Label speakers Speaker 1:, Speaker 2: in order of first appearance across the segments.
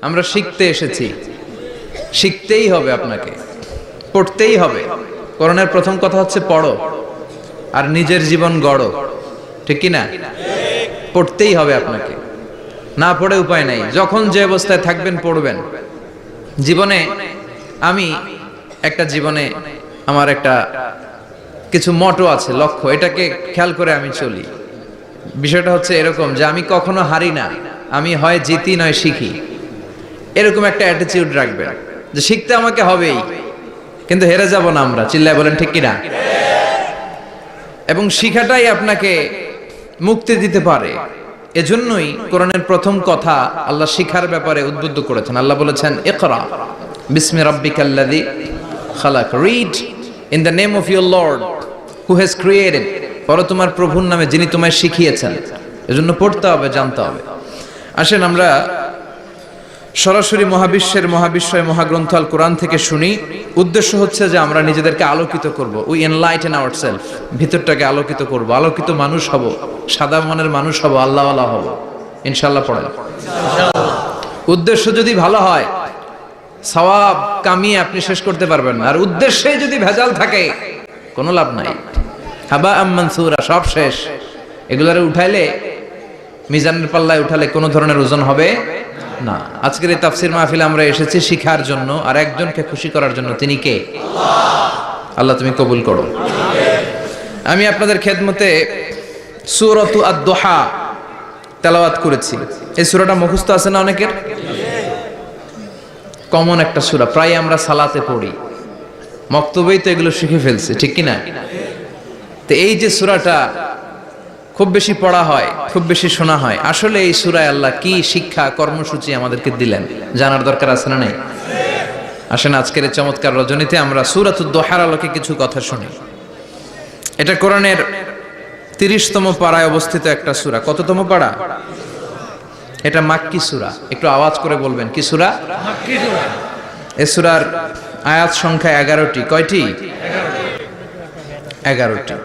Speaker 1: আমরা শিখতে এসেছি, শিখতেই হবে, আপনাকে পড়তেই হবে। কোরআনের প্রথম কথা হচ্ছে পড়ো আর নিজের জীবন গড়ো, ঠিক কি না? পড়তেই হবে আপনাকে, না পড়ে উপায় নাই। যখন যে অবস্থায় থাকবেন পড়বেন। জীবনে আমি আমার একটা কিছু মটো আছে, লক্ষ্য, এটাকে খেয়াল করে আমি চলি। বিষয়টা হচ্ছে এরকম যে আমি কখনো হারি না, আমি হয় জিতি নয় শিখি, এরকম একটা অ্যাটিটিউড রাখবেন যে শিখতে আমাকে হবেই, কিন্তু হেরে যাব না আমরা। চিল্লায় বলেন ঠিক কিনা? এবং শিখাটাই আপনাকে মুক্তি দিতে পারে। এজন্যই কোরআনের প্রথম কথা আল্লাহ শিখার ব্যাপারে উদ্বুদ্ধ করেছেন। আল্লাহ বলেছেন, ইকরা বিসমি রাব্বিকাল্লাযী খালাক, read in the name of your lord who has created, পড়ো তোমার প্রভুর নামে যিনি তোমায় শিখিয়েছেন। এজন্য পড়তে হবে, জানতে হবে। আসেন আমরা সরাসরি মহাবিশ্বয় মহাগ্রন্থ আল কোরআন থেকে শুনি। উদ্দেশ্য হচ্ছে যে আমরা নিজেদেরকে আলোকিত করব, উই এনলাইটেন আওয়ারসেলফ, ভিতরটাকে আলোকিত করব, আলোকিত মানুষ হব, সাদা মনের মানুষ হব, আল্লাহওয়ালা হব ইনশাআল্লাহ। পড়েন। উদ্দেশ্য যদি ভালো হয়, সওয়াব কামিয়ে আপনি শেষ করতে পারবেন না। আর উদ্দেশ্যে যদি ভেজাল থাকে, কোনো লাভ নাই। হাবা মানসুরা, সব শেষ। এগুলারে উঠাইলে, মিজানের পাল্লায় উঠালে কোনো ধরনের ওজন হবে না। আজকের এই তাফসীর মাহফিলে আমরা এসেছি শিখার জন্য আর একজনকে খুশি করার জন্য। তিনি কে? আল্লাহ তুমি কবুল করো। আমি আপনাদের খেদমতে সূরাতু আদ-দুহা তেলাওয়াত করেছি। এই সূরাটা মুখস্থ আছে না অনেকের? কমন একটা সূরা, প্রায় আমরা সালাতে পড়ি, মক্তবেই তো এগুলো শিখে ফেলছি, ঠিক কি না? তো এই যে সূরাটা খুব বেশি পড়া হয়, খুব বেশি শোনা হয়, আসলে এই সূরায় আল্লাহ কি শিক্ষা কর্মসূচি আমাদেরকে দিলেন জানার দরকার আছে না নাই? আসেন আজকের এই চমৎকার রজনীতে আমরা সূরাতুদ দুহার আলোকে কিছু কথা শুনি। এটা কোরআনের 30তম পারায় অবস্থিত একটা সূরা। কততম পারা? এটা মাক্কি সূরা। একটু আওয়াজ করে বলবেন, কি সূরা? মাক্কি সূরা। এই সূরার আয়াত সংখ্যা 11টি। কয়টি? 11টি।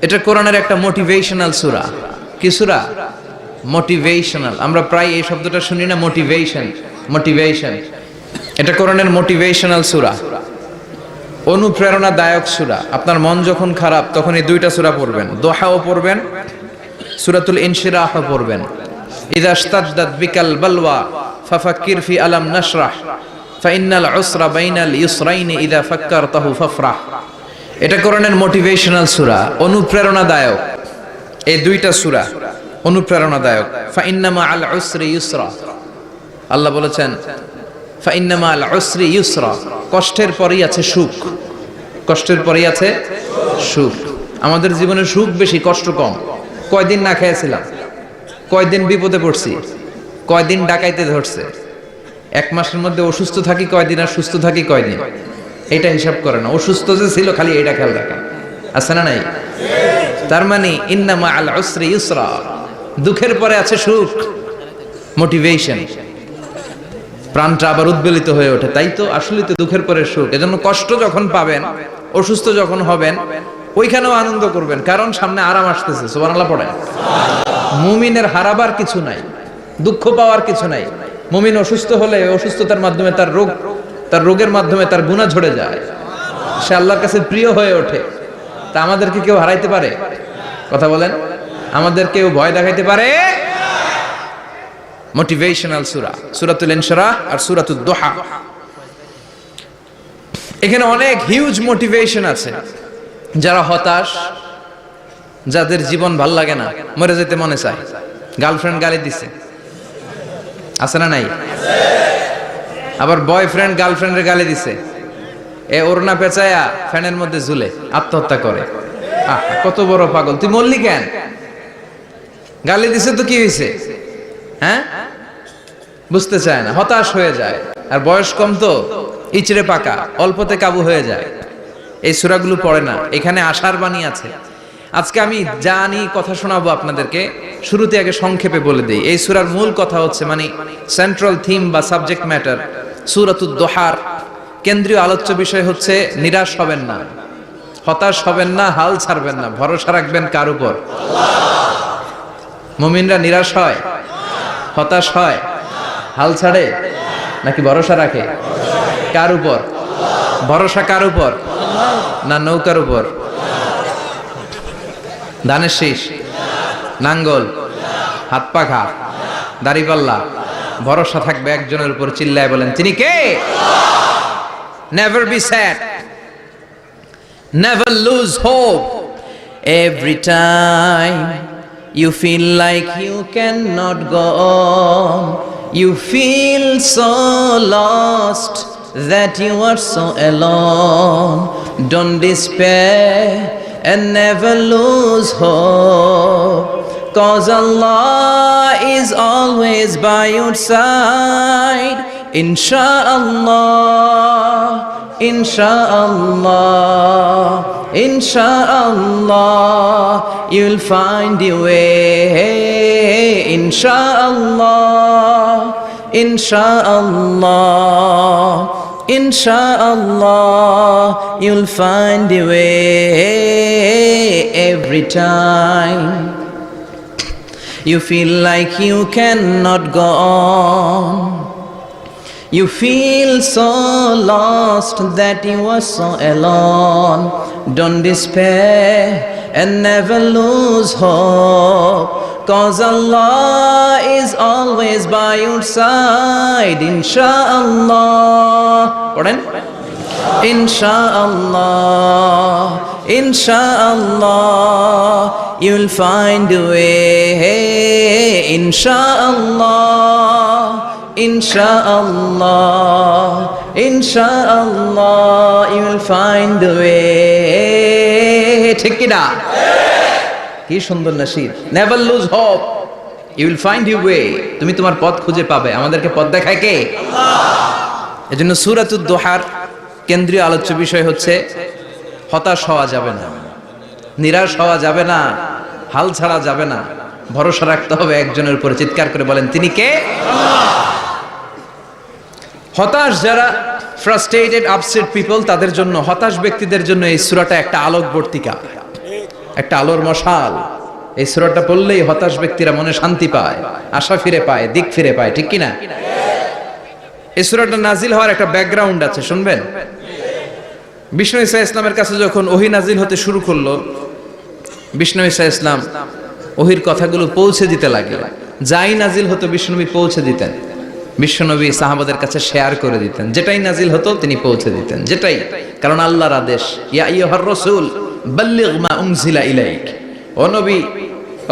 Speaker 1: এটা কোরআনের একটা মোটিভেশনাল সূরা। কি সূরা? মোটিভেশনাল। আমরা প্রায় এই শব্দটা শুনি না, মোটিভেশন। এটা কোরআনের মোটিভেশনাল সূরা, অনুপ্রেরণাদায়ক সূরা। আপনার মন যখন খারাপ তখন এই দুইটা সূরা পড়বেন, দোহাও পড়বেন, সূরাতুল ইনশিরাহও পড়বেন। ইযা ইশতাদ্দাত বিকাল বালওয়া ফাফাক্কির ফি আলাম নাশরাহ ফাইন্নাল উসরা বাইনাল ইউসরাইনি ইযা ফাক্কারতাহু ফাফরাহ। এটা কোরআনের মোটিভেশনাল সূরা, অনুপ্রেরণাদায়ক। এই দুইটা সূরা অনুপ্রেরণাদায়ক। ফাইন্নামা আল উসরি ইউসরা, আল্লাহ বলেছেন ফাইন্নামা আল উসরি ইউসরা, কষ্টের পরেই আছে সুখ, কষ্টের পরেই আছে সুখ। আমাদের জীবনে সুখ বেশি, কষ্ট কম। কয়দিন না খেয়েছিলাম, কয়দিন বিপদে পড়ছি, কয়দিন ডাকাইতে ধরছে, এক মাসের মধ্যে অসুস্থ থাকি কয়দিন আর সুস্থ থাকি কয়দিন, এটা হিসাব করে না। অসুস্থ যে ছিল খালি এটা খেয়াল রাখা, আছে না নাই? তার মানে ইন্নামা আল উসরি ইউসরা, দুঃখের পরে আছে সুখ, মোটিভেশন। প্রাণটা আবার উদ্বেলিত হয়ে ওঠে, তাই তো আসলে তো দুঃখের পরে সুখ। এজন্য কষ্ট যখন পাবেন, অসুস্থ যখন হবেন, ওইখানেও আনন্দ করবেন, কারণ সামনে আরাম আসতেছে। সুবহানাল্লাহ পড়েন। মুমিনের হারাবার কিছু নাই, দুঃখ পাওয়ার কিছু নাই। মুমিন অসুস্থ হলে অসুস্থতার মাধ্যমে তার রোগের মাধ্যমে তার গুনাহ ঝরে যায়, সে আল্লাহর কাছে প্রিয় হয়ে ওঠে। তা আমাদেরকে কেউ হারাইতে পারে? কথা বলেন, আমাদের কেউ ভয় দেখাইতে পারে? মোটিভেশনাল সূরা, সূরাতুল ইনশিরাহ আর সূরাতুদ দুহা। এখানে অনেক হিউজ মোটিভেশন আছে। যারা হতাশ, যাদের জীবন ভাল লাগে না, মরে যেতে মনে চায়, গার্লফ্রেন্ড গালি দিছে, আছে না নাই? আবার বয়ফ্রেন্ড গার্লফ্রেন্ডের গালি দিছে, এ ওড়না পেঁচায়া ফ্যানের মধ্যে ঝুলে আত্মহত্যা করে। কত বড় পাগল, তুই মরলি কেন? গালি দিছে তো কি হয়েছে? হ্যাঁ, বুঝতে চায় না, হতাশ হয়ে যায়। আর বয়স কম তো, ইচড়ে পাকা, অল্পতে কাবু হয়ে যায়। এই সূরাগুলো পড়ে না। এখানে আশার বাণী আছে। আজকে আমি জানি কথা শোনাবো আপনাদেরকে, শুরুতে আগে সংক্ষেপে বলে দেই। এই সূরার মূল কথা হচ্ছে, মানে সেন্ট্রাল থিম বা সাবজেক্ট ম্যাটার সূরাতুদ দুহার কেন্দ্রীয় আলোচ্য বিষয় হচ্ছে নিরাশ হবেন না, হতাশ হবেন না, হাল ছাড়বেন না, ভরসা রাখবেন কার উপর? মুমিনরা নিরাশ হয়, হতাশ হয়, হাল ছাড়ে? নাকি ভরসা রাখে? কার উপর ভরসা? কার উপর? না নৌকার উপর? ধানের শীষ, নাঙ্গল, হাত পাখা, দাড়িপাল্লা, ভরসা থাকবে একজনের উপর। চিল্লায় বলেন তিনি কে? Never be sad, never lose hope. Every time you feel like you cannot go on, you feel so lost that you are so alone. Don't despair and never lose hope, 'cause Allah is always by your side. Insha'Allah, Insha'Allah, Insha'Allah, you'll find your way. Insha'Allah, Insha'Allah, Insha'Allah, you'll find your way. Every time you feel like you cannot go on, you feel so lost that you are so alone. Don't despair and never lose hope, 'cause Allah is always by your side. Insha'Allah, pardon? Insha'Allah, Insha'Allah, you'll find a way. Insha'Allah, Insha'Allah, Insha'Allah, you'll find a way. ঠিক কি না? কি সুন্দর nasheed. Never lose hope, you will find your way. তুমি তোমার পথ খুঁজে পাবে। আমাদেরকে পথ দেখায় কে? আল্লাহ। এজন্য সূরাতুদ দুহার কেন্দ্রীয় আলোচ্য বিষয় হচ্ছে হতাশ হওয়া যাবে না, নিরাশ হওয়া যাবে না, হাল ছাড়া যাবে না, ভরসা রাখতে হবে একজনের উপরে। চিৎকার করে বলেন তিনি কে? আল্লাহ। হতাশ যারা, ফ্রাস্ট্রেটেড আপসেট পিপল, তাদের জন্য, হতাশ ব্যক্তিদের জন্য এই সূরাটা একটা আলোকবর্তিকা, একটা আলোর মশাল। এই সূরাটা পড়লেই হতাশ ব্যক্তিরা মনে শান্তি পায়, আশা ফিরে পায়, দিক ফিরে পায়। ঠিক কি না? এই সূরাটা নাজিল হওয়ার একটা ব্যাকগ্রাউন্ড আছে, শুনবেন। বিষ্ণু ঈসা ইসলামের কাছে যখন ওহী নাজিল হতে শুরু করলো, বিষ্ণু ঈসা ইসলাম ওহীর কথাগুলো পৌঁছে দিতে লাগলেন। যাই নাজিল হতো বিষ্ণুনবী পৌঁছে দিতেন। বিশ্বনবী সাহাবাদের কাছে শেয়ার করে দিতেন, যেটাই নাজিল হতো তিনি পৌঁছে দিতেন, যেটাই, কারণ আল্লাহর আদেশ, ইয়া আইয়ুহার রাসূল বাল্লিগ মা উনজিলা ইলাইক, ও নবী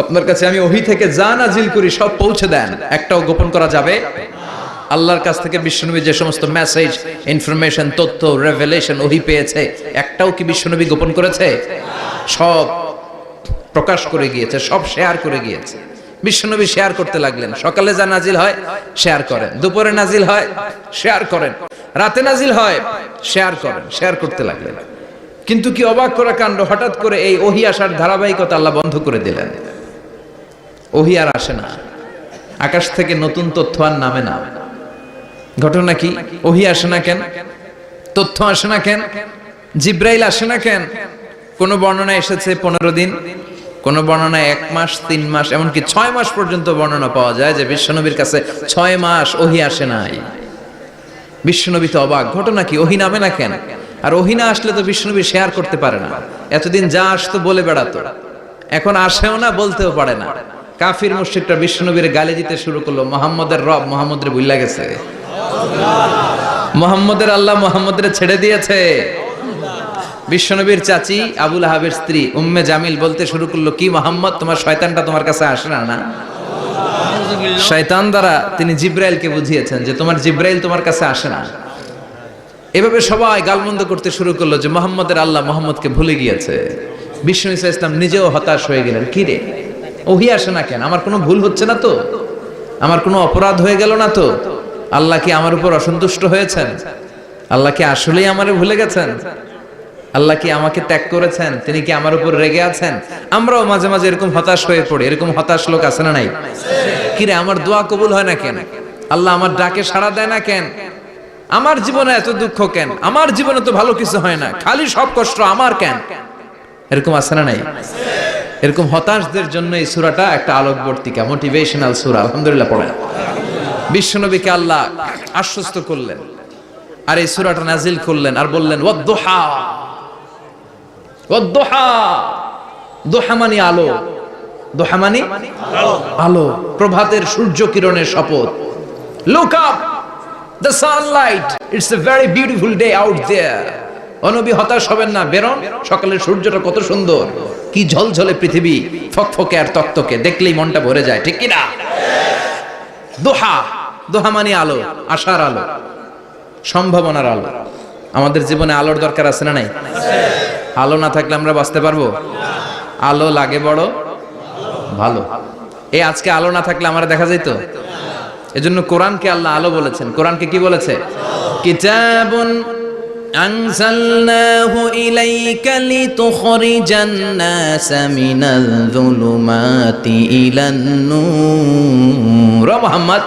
Speaker 1: আপনার কাছে আমি ওহী থেকে যা নাজিল করি সব পৌঁছে দেন, একটাও গোপন করা যাবে। আল্লাহর কাছ থেকে বিশ্বনবী যে সমস্ত মেসেজ, ইনফরমেশন, তথ্য, রেভেলেশন ওহী পেয়েছে, একটাও কি বিশ্বনবী গোপন করেছে? সব প্রকাশ করে গিয়েছে, সব শেয়ার করে গিয়েছে। বিশ্বনবী শেয়ার করতে লাগলেন। সকালে যা নাজিল হয় শেয়ার করেন, দুপুরে নাজিল হয় শেয়ার করেন, রাতে নাজিল হয় শেয়ার করেন, শেয়ার করতে লাগলেন। কিন্তু কি অবাক করা কাণ্ড, হঠাৎ করে এই ওহী আসার ধারাবাহিকতা আল্লাহ বন্ধ করে দিলেন। ওহী আর আসে না, আকাশ থেকে নতুন তথ্য আর নামে না। ঘটনা কি? ওহী আসে না কেন? তথ্য আসে না কেন? জিব্রাইল আসে না কেন? কোন বর্ণনায় এসেছে 15 দিন, কোন বর্ণনায় 1 মাস, 3 মাস, এমনকি 6 মাস পর্যন্ত বর্ণনা পাওয়া যায় যে বিশ্বনবীর কাছে 6 মাস ওহী আসে নাই। বিশ্বনবী তো অবাক, ঘটনা কি? ওহী নামে না কেন? আর ওহী না আসলে তো বিশ্বনবী শেয়ার করতে পারে না। এতদিন যা আসতো বলে বেড়াতো, এখন আসেও না, বলতেও পারে না। কাফির মুশরিকরা বিশ্বনবীর গালি দিতে শুরু করলো, মুহাম্মদের রব মুহাম্মদরে ভুইলা গেছে, মুহাম্মদের আল্লাহ মুহাম্মদরে ছেড়ে দিয়েছে। বিশ্বনবীর চাচি আবু লাহাবের স্ত্রী উম্মে জামিল বলতে শুরু করলো, কি মুহাম্মদ, তোমার শয়তানটা তোমার কাছে আসে না? না, শয়তান দ্বারা তিনি জিব্রাইলকে বুঝিয়েছেন যে তোমার জিব্রাইল তোমার কাছে আসে না। এভাবে সবাই গালমন্দ করতে শুরু করলো যে মুহাম্মদের আল্লাহ মুহাম্মদকে ভুলে গিয়েছে। বিষ্ণু ঈসা ইসলাম নিজেও হতাশ হয়ে গেলেন। কি রে, ওহী আসে না কেন? আমার কোনো ভুল হচ্ছে না তো? আমার কোনো অপরাধ হয়ে গেল না তো? আল্লাহ কি আমার উপর অসন্তুষ্ট হয়েছেন? আল্লাহ কি আসলেই আমারে ভুলে গেছেন? আল্লাহ কি আমাকে ত্যাগ করেছেন? তিনি কি আমার উপর রেগে আছেন? আমরাও মাঝে মাঝে এরকম হতাশ হয়ে পড়ি। এরকম হতাশ লোক আছে না নাই? কিরে, আমার দোয়া কবুল হয় না কেন? আল্লাহ আমার ডাকে সাড়া দেয় না কেন? আমার জীবনে এত দুঃখ কেন? আমার জীবনে তো ভালো কিছু হয় না, খালি সব কষ্ট আমার কেন? এরকম আছে না নাই? এরকম হতাশদের জন্য এই সূরাটা একটা আলোকবর্তিকা, মোটিভেশনাল সূরা। আলহামদুলিল্লাহ পড়েন। বিশ্বনবীকে আল্লাহ আশ্বস্ত করলেন, আর এই সূরাটা নাজিল করলেন আর বললেন ওয়াদ-দুহা। ওয়াদ-দুহা, দুহা মানে আলো, দুহা মানে আলো, প্রভাতের সূর্য কিরণের শপথ। Look up, the sunlight, it's a very beautiful day out there. ও নবী, হতাশ হবেন না, বেরোন, সকালের সূর্যটা কত সুন্দর, কি ঝলঝলে পৃথিবী, ফকফকে আর তকতকে, দেখলেই মনটা ভরে যায়, ঠিক কি না? দুহা, দুহা মানে আলো, আশার আলো, সম্ভাবনার আলো। আমাদের জীবনে আলোর দরকার আছে না নাই? আলো না থাকলে আমরা বাঁচতে পারবো? আলো লাগে বড় ভালো। এই আজকে আলো না থাকলে আমরা দেখা যেত। এজন্য কোরআনকে আল্লাহ আলো বলেছেন। কোরআনকে কি বলেছে? কিতাবুন আনজালনাহু ইলাইকা লিতুখরিজান নাসা মিনাল যুলুমাতি ইলান নূর। ও Muhammad,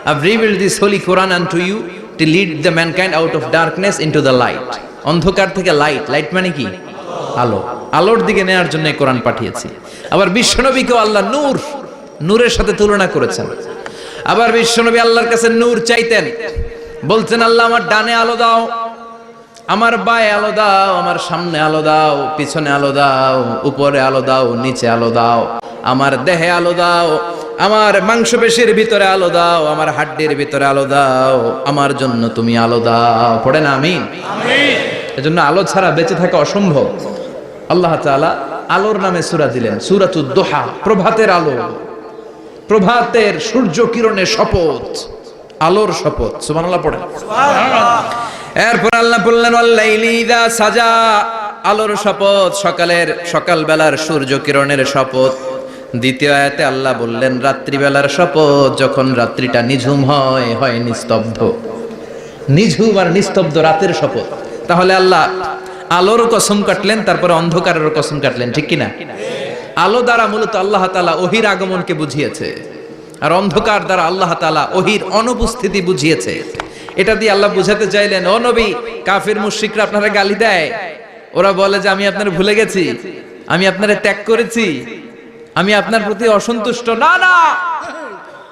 Speaker 1: I've revealed this holy Quran unto you to lead the mankind out of darkness into the light. অন্ধকার থেকে লাইট, লাইট মানে কি? আলো, আলোর দিকে নেয়ার জন্য এই কোরআন পাঠিয়েছি। আবার বিশ্বনবীকেও আল্লাহ নূর, নূরের সাথে তুলনা করেছেন। আবার বিশ্বনবী আল্লাহর কাছে নূর চাইতেন, বলতেন আল্লাহ আমার ডানে আলো দাও, আমার বায়ে আলো দাও, আমার সামনে আলো দাও, পিছনে আলো দাও, উপরে আলো দাও, নিচে আলো দাও, আমার দেহে আলো দাও, আমার মাংসপেশির ভিতরে আলো দাও, আমার হাড্ডির ভিতরে আলো দাও, আমার জন্য তুমি আলো দাও। পড়েন আমিন। এজন্য আলো ছাড়া বেঁচে থাকা অসম্ভব। আল্লাহ তাআলা আলোর নামে সূরা দিলেন, সূরাতুদ দুহা, প্রভাতের আলো, প্রভাতের সূর্য কিরণের শপথ, আলোর শপথ। সুবহানাল্লাহ পড়েন। এরপর আল্লাহ বললেন ওয়াল্লাইলি ইযা সাজা, আলোর শপথ, সকালের, সকালবেলার সূর্য কিরণের শপথ। দ্বিতীয় আয়াতে আল্লাহ বললেন রাত্রিবেলার শপথ, যখন রাত্রিটা নিঝুম হয়, হয় নিস্তব্ধ, নিঝুম আর নিস্তব্ধ রাতের শপথ। তাহলে আল্লাহ আলোর কসম কাটলেন, তারপরে অন্ধকারের কসম কাটলেন, ঠিক কিনা? আলো দ্বারা মূলত আল্লাহ তাআলা ওহির আগমনকে বুঝিয়েছে, আর অন্ধকার দ্বারা আল্লাহ তাআলা ওহির অনুপস্থিতি বুঝিয়েছে। এটা দিয়ে আল্লাহ বুঝাতে চাইলেন, ও নবী, কাফির মুশরিকরা আপনারা গালি দেয়, ওরা বলে যে আমি আপনার ভুলে গেছি, আমি আপনারে ত্যাগ করেছি, আমি আপনার প্রতি অসন্তুষ্ট। না না,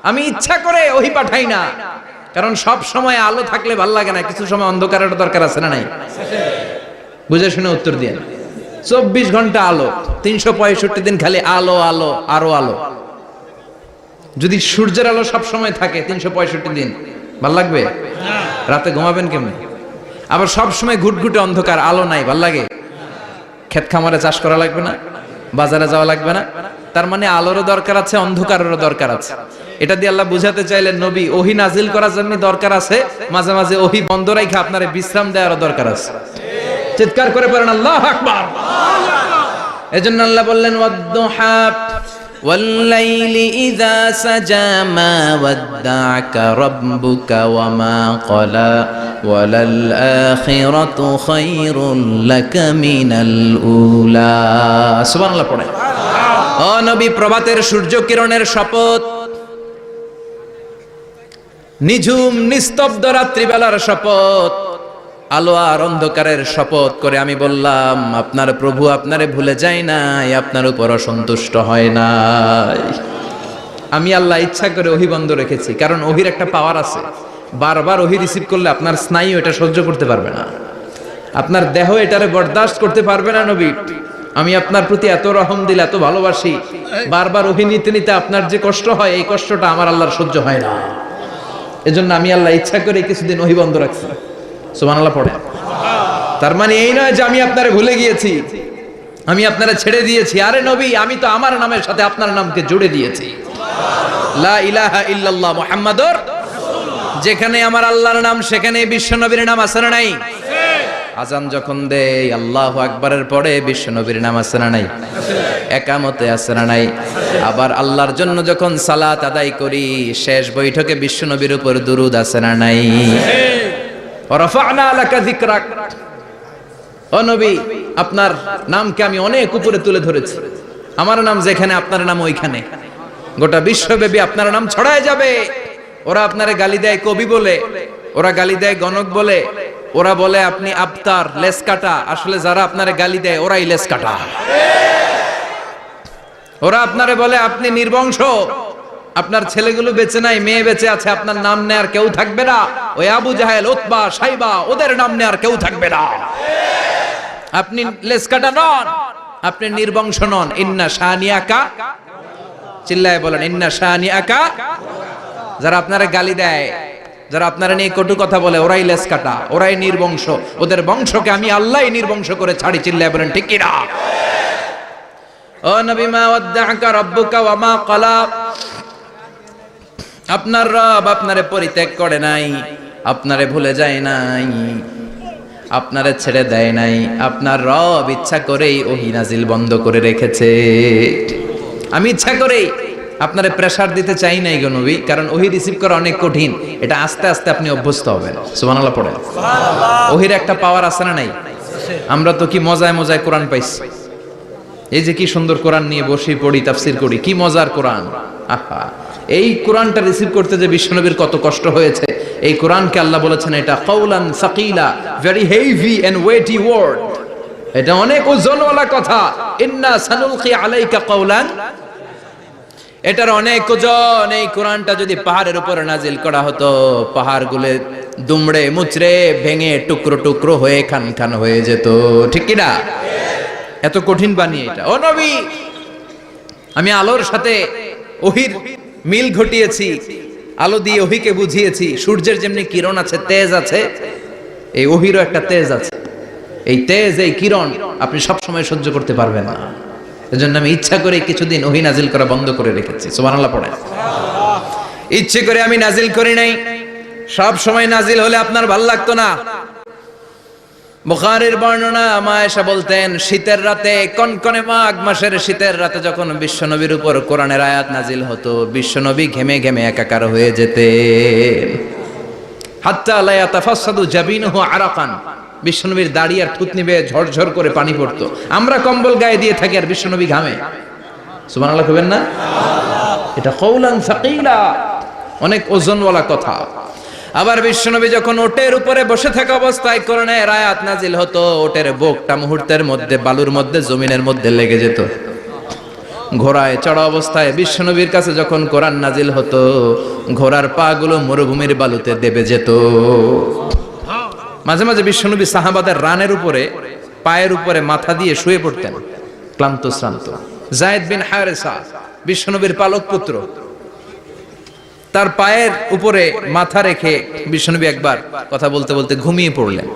Speaker 1: আমি ইচ্ছা করে ওহি পাঠাই না, কারণ সব সময় আলো থাকলে ভাল লাগে না, কিছু সময় অন্ধকারের দরকার আছে না নাই? বুঝে শুনে উত্তর দিয়ে। 24 ঘন্টা আলো, 365 দিন খালি আলো আলো আরো আলো। যদি সূর্যের আলো সব সময় থাকে 365 দিন, ভাল লাগবে? রাতে ঘুমাবেন কেমনে? আবার সব সময় ঘুটঘুটে অন্ধকার, আলো নাই, ভাল লাগে? ক্ষেত খামারে চাষ করা লাগবে না, বাজারে যাওয়া লাগবে না। তার মানে আলোরও দরকার আছে, অন্ধকারেরও দরকার আছে। এটা দিয়ে আল্লাহ বুঝাতে চাইলেন নবী ওহী নাজিল করার জন্য দরকার আছে, মাঝে মাঝে ওহী বন্ধ রাখা আপনারে বিশ্রাম দেওয়ারও দরকার আছে। চিৎকার করে পড়েন আল্লাহু আকবার। এজন্য আল্লাহ বললেন ওয়াদ-দুহা ওয়াল-লাইলি ইযা সাজা মা ওয়াদ্দা'আকা রাব্বুকা ওয়া মা ক্বালা ওয়ালাল আখিরাতু খায়রুল লাকা মিনাল উলা। সুবহানাল্লাহ পড়েন। ও নবী, প্রভাতের সূর্য কিরণের শপথ, নিঝুম নিস্তব্ধ রাত্রিবেলার শপথ, আলো আর অন্ধকারের শপথ করে আমি বললাম আপনার প্রভু আপনারে ভুলে যায় নাই, আপনার উপর অসন্তুষ্ট হয় নাই। আমি আল্লাহ ইচ্ছা করে ওহী বন্ধ রেখেছি, কারণ ওহির একটা পাওয়ার আছে, বারবার ওহী রিসিভ করলে আপনার স্নায়ু এটা সহ্য করতে পারবে না, আপনার দেহ এটারে বরদাস্ত করতে পারবে না। নবী, আমি আপনার প্রতি এত রহম দিল, এত ভালোবাসি, বারবার ওহী নিতে নিতে আপনার যে কষ্ট হয়, এই কষ্টটা আমার আল্লাহর সহ্য হয় না। এজন্য আমি আল্লাহ ইচ্ছা করে কিছুদিন ওহী বন্ধ রাখছি। সুবহানাল্লাহ পড়ে। তার মানে এই নয় যে আমি আপনারে ভুলে গিয়েছি, আমি আপনারে ছেড়ে দিয়েছি। আরে নবী, আমি তো আমার নামের সাথে আপনার নামকে জুড়ে দিয়েছি। লা ইলাহা ইল্লাল্লাহ মুহাম্মাদুর রাসূলুল্লাহ। যেখানে আমার আল্লাহর নাম, সেখানে বিশ্ব নবীর নাম আছে না নাই? আজান যখন দেই আল্লাহু আকবারের পরে বিশ্ব নবীর নাম আছে না নাই? একামতে আছে না নাই? আবার আল্লাহর জন্য যখন সালাত আদায় করি, শেষ বৈঠকে বিশ্ব নবীর উপর দুরূদ আছে না নাই? রাফা'না লাকা যিকরাক। ও নবী, আপনার নামকে আমি অনেক উপরে তুলে ধরেছি। আমার নাম যেখানে, আপনার নাম ওইখানে। গোটা বিশ্বব্যাপী আপনার নাম ছড়ায় যাবে। ওরা আপনারে গালি দেয় কবি বলে, ওরা গালি দেয় গণক বলে, ওরা বলে আপনি আবতার, লেস কাটা। আসলে যারা আপনারে গালি দেয় ওরাই লেস কাটা। ওরা আপনারে বলে আপনি নির্বংশ, আপনার ছেলেগুলো বেঁচে নাই, মেয়ে বেঁচে আছে, আপনার নাম নেয়ার কেউ থাকবে না। ওই আবু জাহেল, উতবা, সাইবা, ওদের নাম নেয়ার কেউ থাকবে না। আপনি লেস কাটা নন, আপনি নির্বংশ নন। ইন্না শানিয়াকা, চিল্লায় বলেন ইন্না শানিয়াকা। যারা আপনারা গালি দেয়, যারা আপনারা নিয়ে কটু কথা বলে, ওরাই লেস কাটা, ওরাই নির্বংশ। ওদের বংশকে আমি আল্লাহই নির্বংশ করে ছাড়ি। চিল্লায় বলেন ঠিক কি না? ও নবী, মা ওয়াদ্দাআকা রাব্বুকা ওয়া মা ক্বালা। আপনার রব আপনারে পরিত্যাগ করে নাই, আপনারে ভুলে যায় নাই, আপনারে ছেড়ে দেয় নাই। আপনার রব ইচ্ছা করেই ওহী নাজিল বন্ধ করে রেখেছে। আমি ইচ্ছা করেই আপনারে প্রেসার দিতে চাই নাই গো নবী, কারণ ওহী রিসিভ করা অনেক কঠিন। এটা আস্তে আস্তে আপনি অভ্যস্ত হবেন। সুবহানাল্লাহ পড়েন। ওহীর একটা পাওয়ার আছে না নাই? আমরা তো কি মজায় মজায় কোরআন পাইছি। এই যে কি সুন্দর কোরআন নিয়ে বসে পড়ি, তাফসীর করি, কি মজার কোরআন। আহা, এই কোরআনটা রিসিভ করতে যে বিশ্বনবীর কত কষ্ট হয়েছে। এই কোরআনকে আল্লাহ বলেছেন এটা কাউলান সাকিলা, very heavy and weighty word. এটা অনেক ওজনওয়ালা কথা। ইন্না সানুলকি আলাইকা কাউলান, এটার অনেক ওজন। এই কোরআনটা যদি পাহাড়ের উপর নাজিল করা হতো, পাহাড়গুলো দুমড়ে মুচড়ে ভেঙে টুকরো টুকরো হয়ে খান খান হয়ে যেত। ঠিক কি না? এত কঠিন বানিয়ে এটা। ও নবী, আমি আলোর সাথে ওহীর মিল ঘটিয়েছি, আলো দিয়ে ওহীকে বুঝিয়েছি। সূর্যের যেমনি কিরণ আছে, তেজ আছে, এই ওহীরও একটা তেজ আছে। এই তেজ, এই কিরণ আপনি সব সময় সহ্য করতে পারবেন না। এজন্য আমি ইচ্ছা করে কিছুদিন ওহী নাজিল করা বন্ধ করে রেখেছি। সুবহানাল্লাহ পড়েন। ইচ্ছে করে আমি নাজিল করি নাই। সব সময় নাজিল হলে আপনার ভালো লাগতো না। বুখারীর বর্ণনা, মা আয়েশা বলতেন, শীতের রাতে, কনকনে মাঘ মাসের শীতের রাতে যখন বিশ্বনবীর উপর কোরআনের আয়াত নাজিল হতো, বিশ্বনবী ঘেমে ঘেমে একাকার হয়ে যেতেন। হাত্তা লা ইয়াতাফাসসাদু জাবিনুহু আরাকান, বিশ্বনবীর দাড়ি আর থুতনি বেয়ে ঝরঝর করে পানি পড়তো। আমরা কম্বল গায়ে দিয়ে থাকি আর বিশ্বনবী ঘামে। সুবহানাল্লাহ কইবেন না? এটা কাউলান সাকিলা, অনেক ওজনওয়ালা কথা। আবার বিশ্বনবী যখন ওটের উপরে বসে থাকা অবস্থায় কোরআনের আয়াত নাজিল হতো, ওটের বুকটা মুহূর্তের মধ্যে বালুর মধ্যে, জমিনের মধ্যে লেগে যেত। ঘোড়ায় চড়া অবস্থায় বিশ্বনবীর কাছে যখন কোরআন নাজিল হতো, ঘোড়ার পা গুলো মরুভূমির বালুতে দেবে যেত। মাঝে মাঝে বিশ্বনবী সাহাবাদের রানের উপরে, পায়ের উপরে মাথা দিয়ে শুয়ে পড়তেন, ক্লান্ত শ্রান্ত। যায়েদ বিন হারেসা, বিশ্বনবীর পালক পুত্র, তার পায়ের উপরে মাথা রেখে বিশ্বনবী একবার কথা বলতে বলতে ঘুমিয়ে পড়লেন।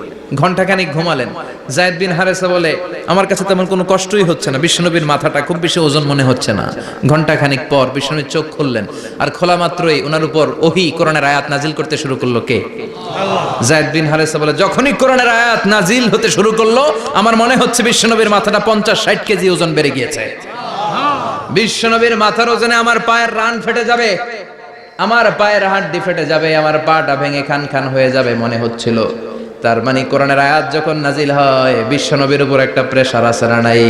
Speaker 1: ঘন্টাখানিক ঘুমালেন। যায়েদ বিন হারেসা বলে, আমার কাছে তেমন কোনো কষ্টই হচ্ছে না, বিশ্বনবীর মাথাটা খুব বেশি ওজন মনে হচ্ছে না। ঘন্টাখানিক পর বিশ্বনবীর চোখ খুললেন, আর খোলা মাত্রই ওনার উপর ওহী কোরআনের আয়াত নাজিল করতে শুরু করলো। কে? যায়েদ বিন হারেসা বলে, যখনই কোরআনের আয়াত নাজিল হতে শুরু করলো, আমার মনে হচ্ছে বিশ্বনবীর মাথাটা 50-60 কেজি ওজন বেড়ে গিয়েছে। বিশ্বনবীর মাথার ওজনে আমার পায়ের রান ফেটে যাবে, আমার পায়ের হাড়ি ফেটে যাবে, আমার পাটা ভেঙে খান খান হয়ে যাবে মনে হচ্ছিল। তার মানে কোরআনের আয়াত যখন নাজিল হয়, বিশ্বনবীর উপর একটা প্রেসার আছে না নাই?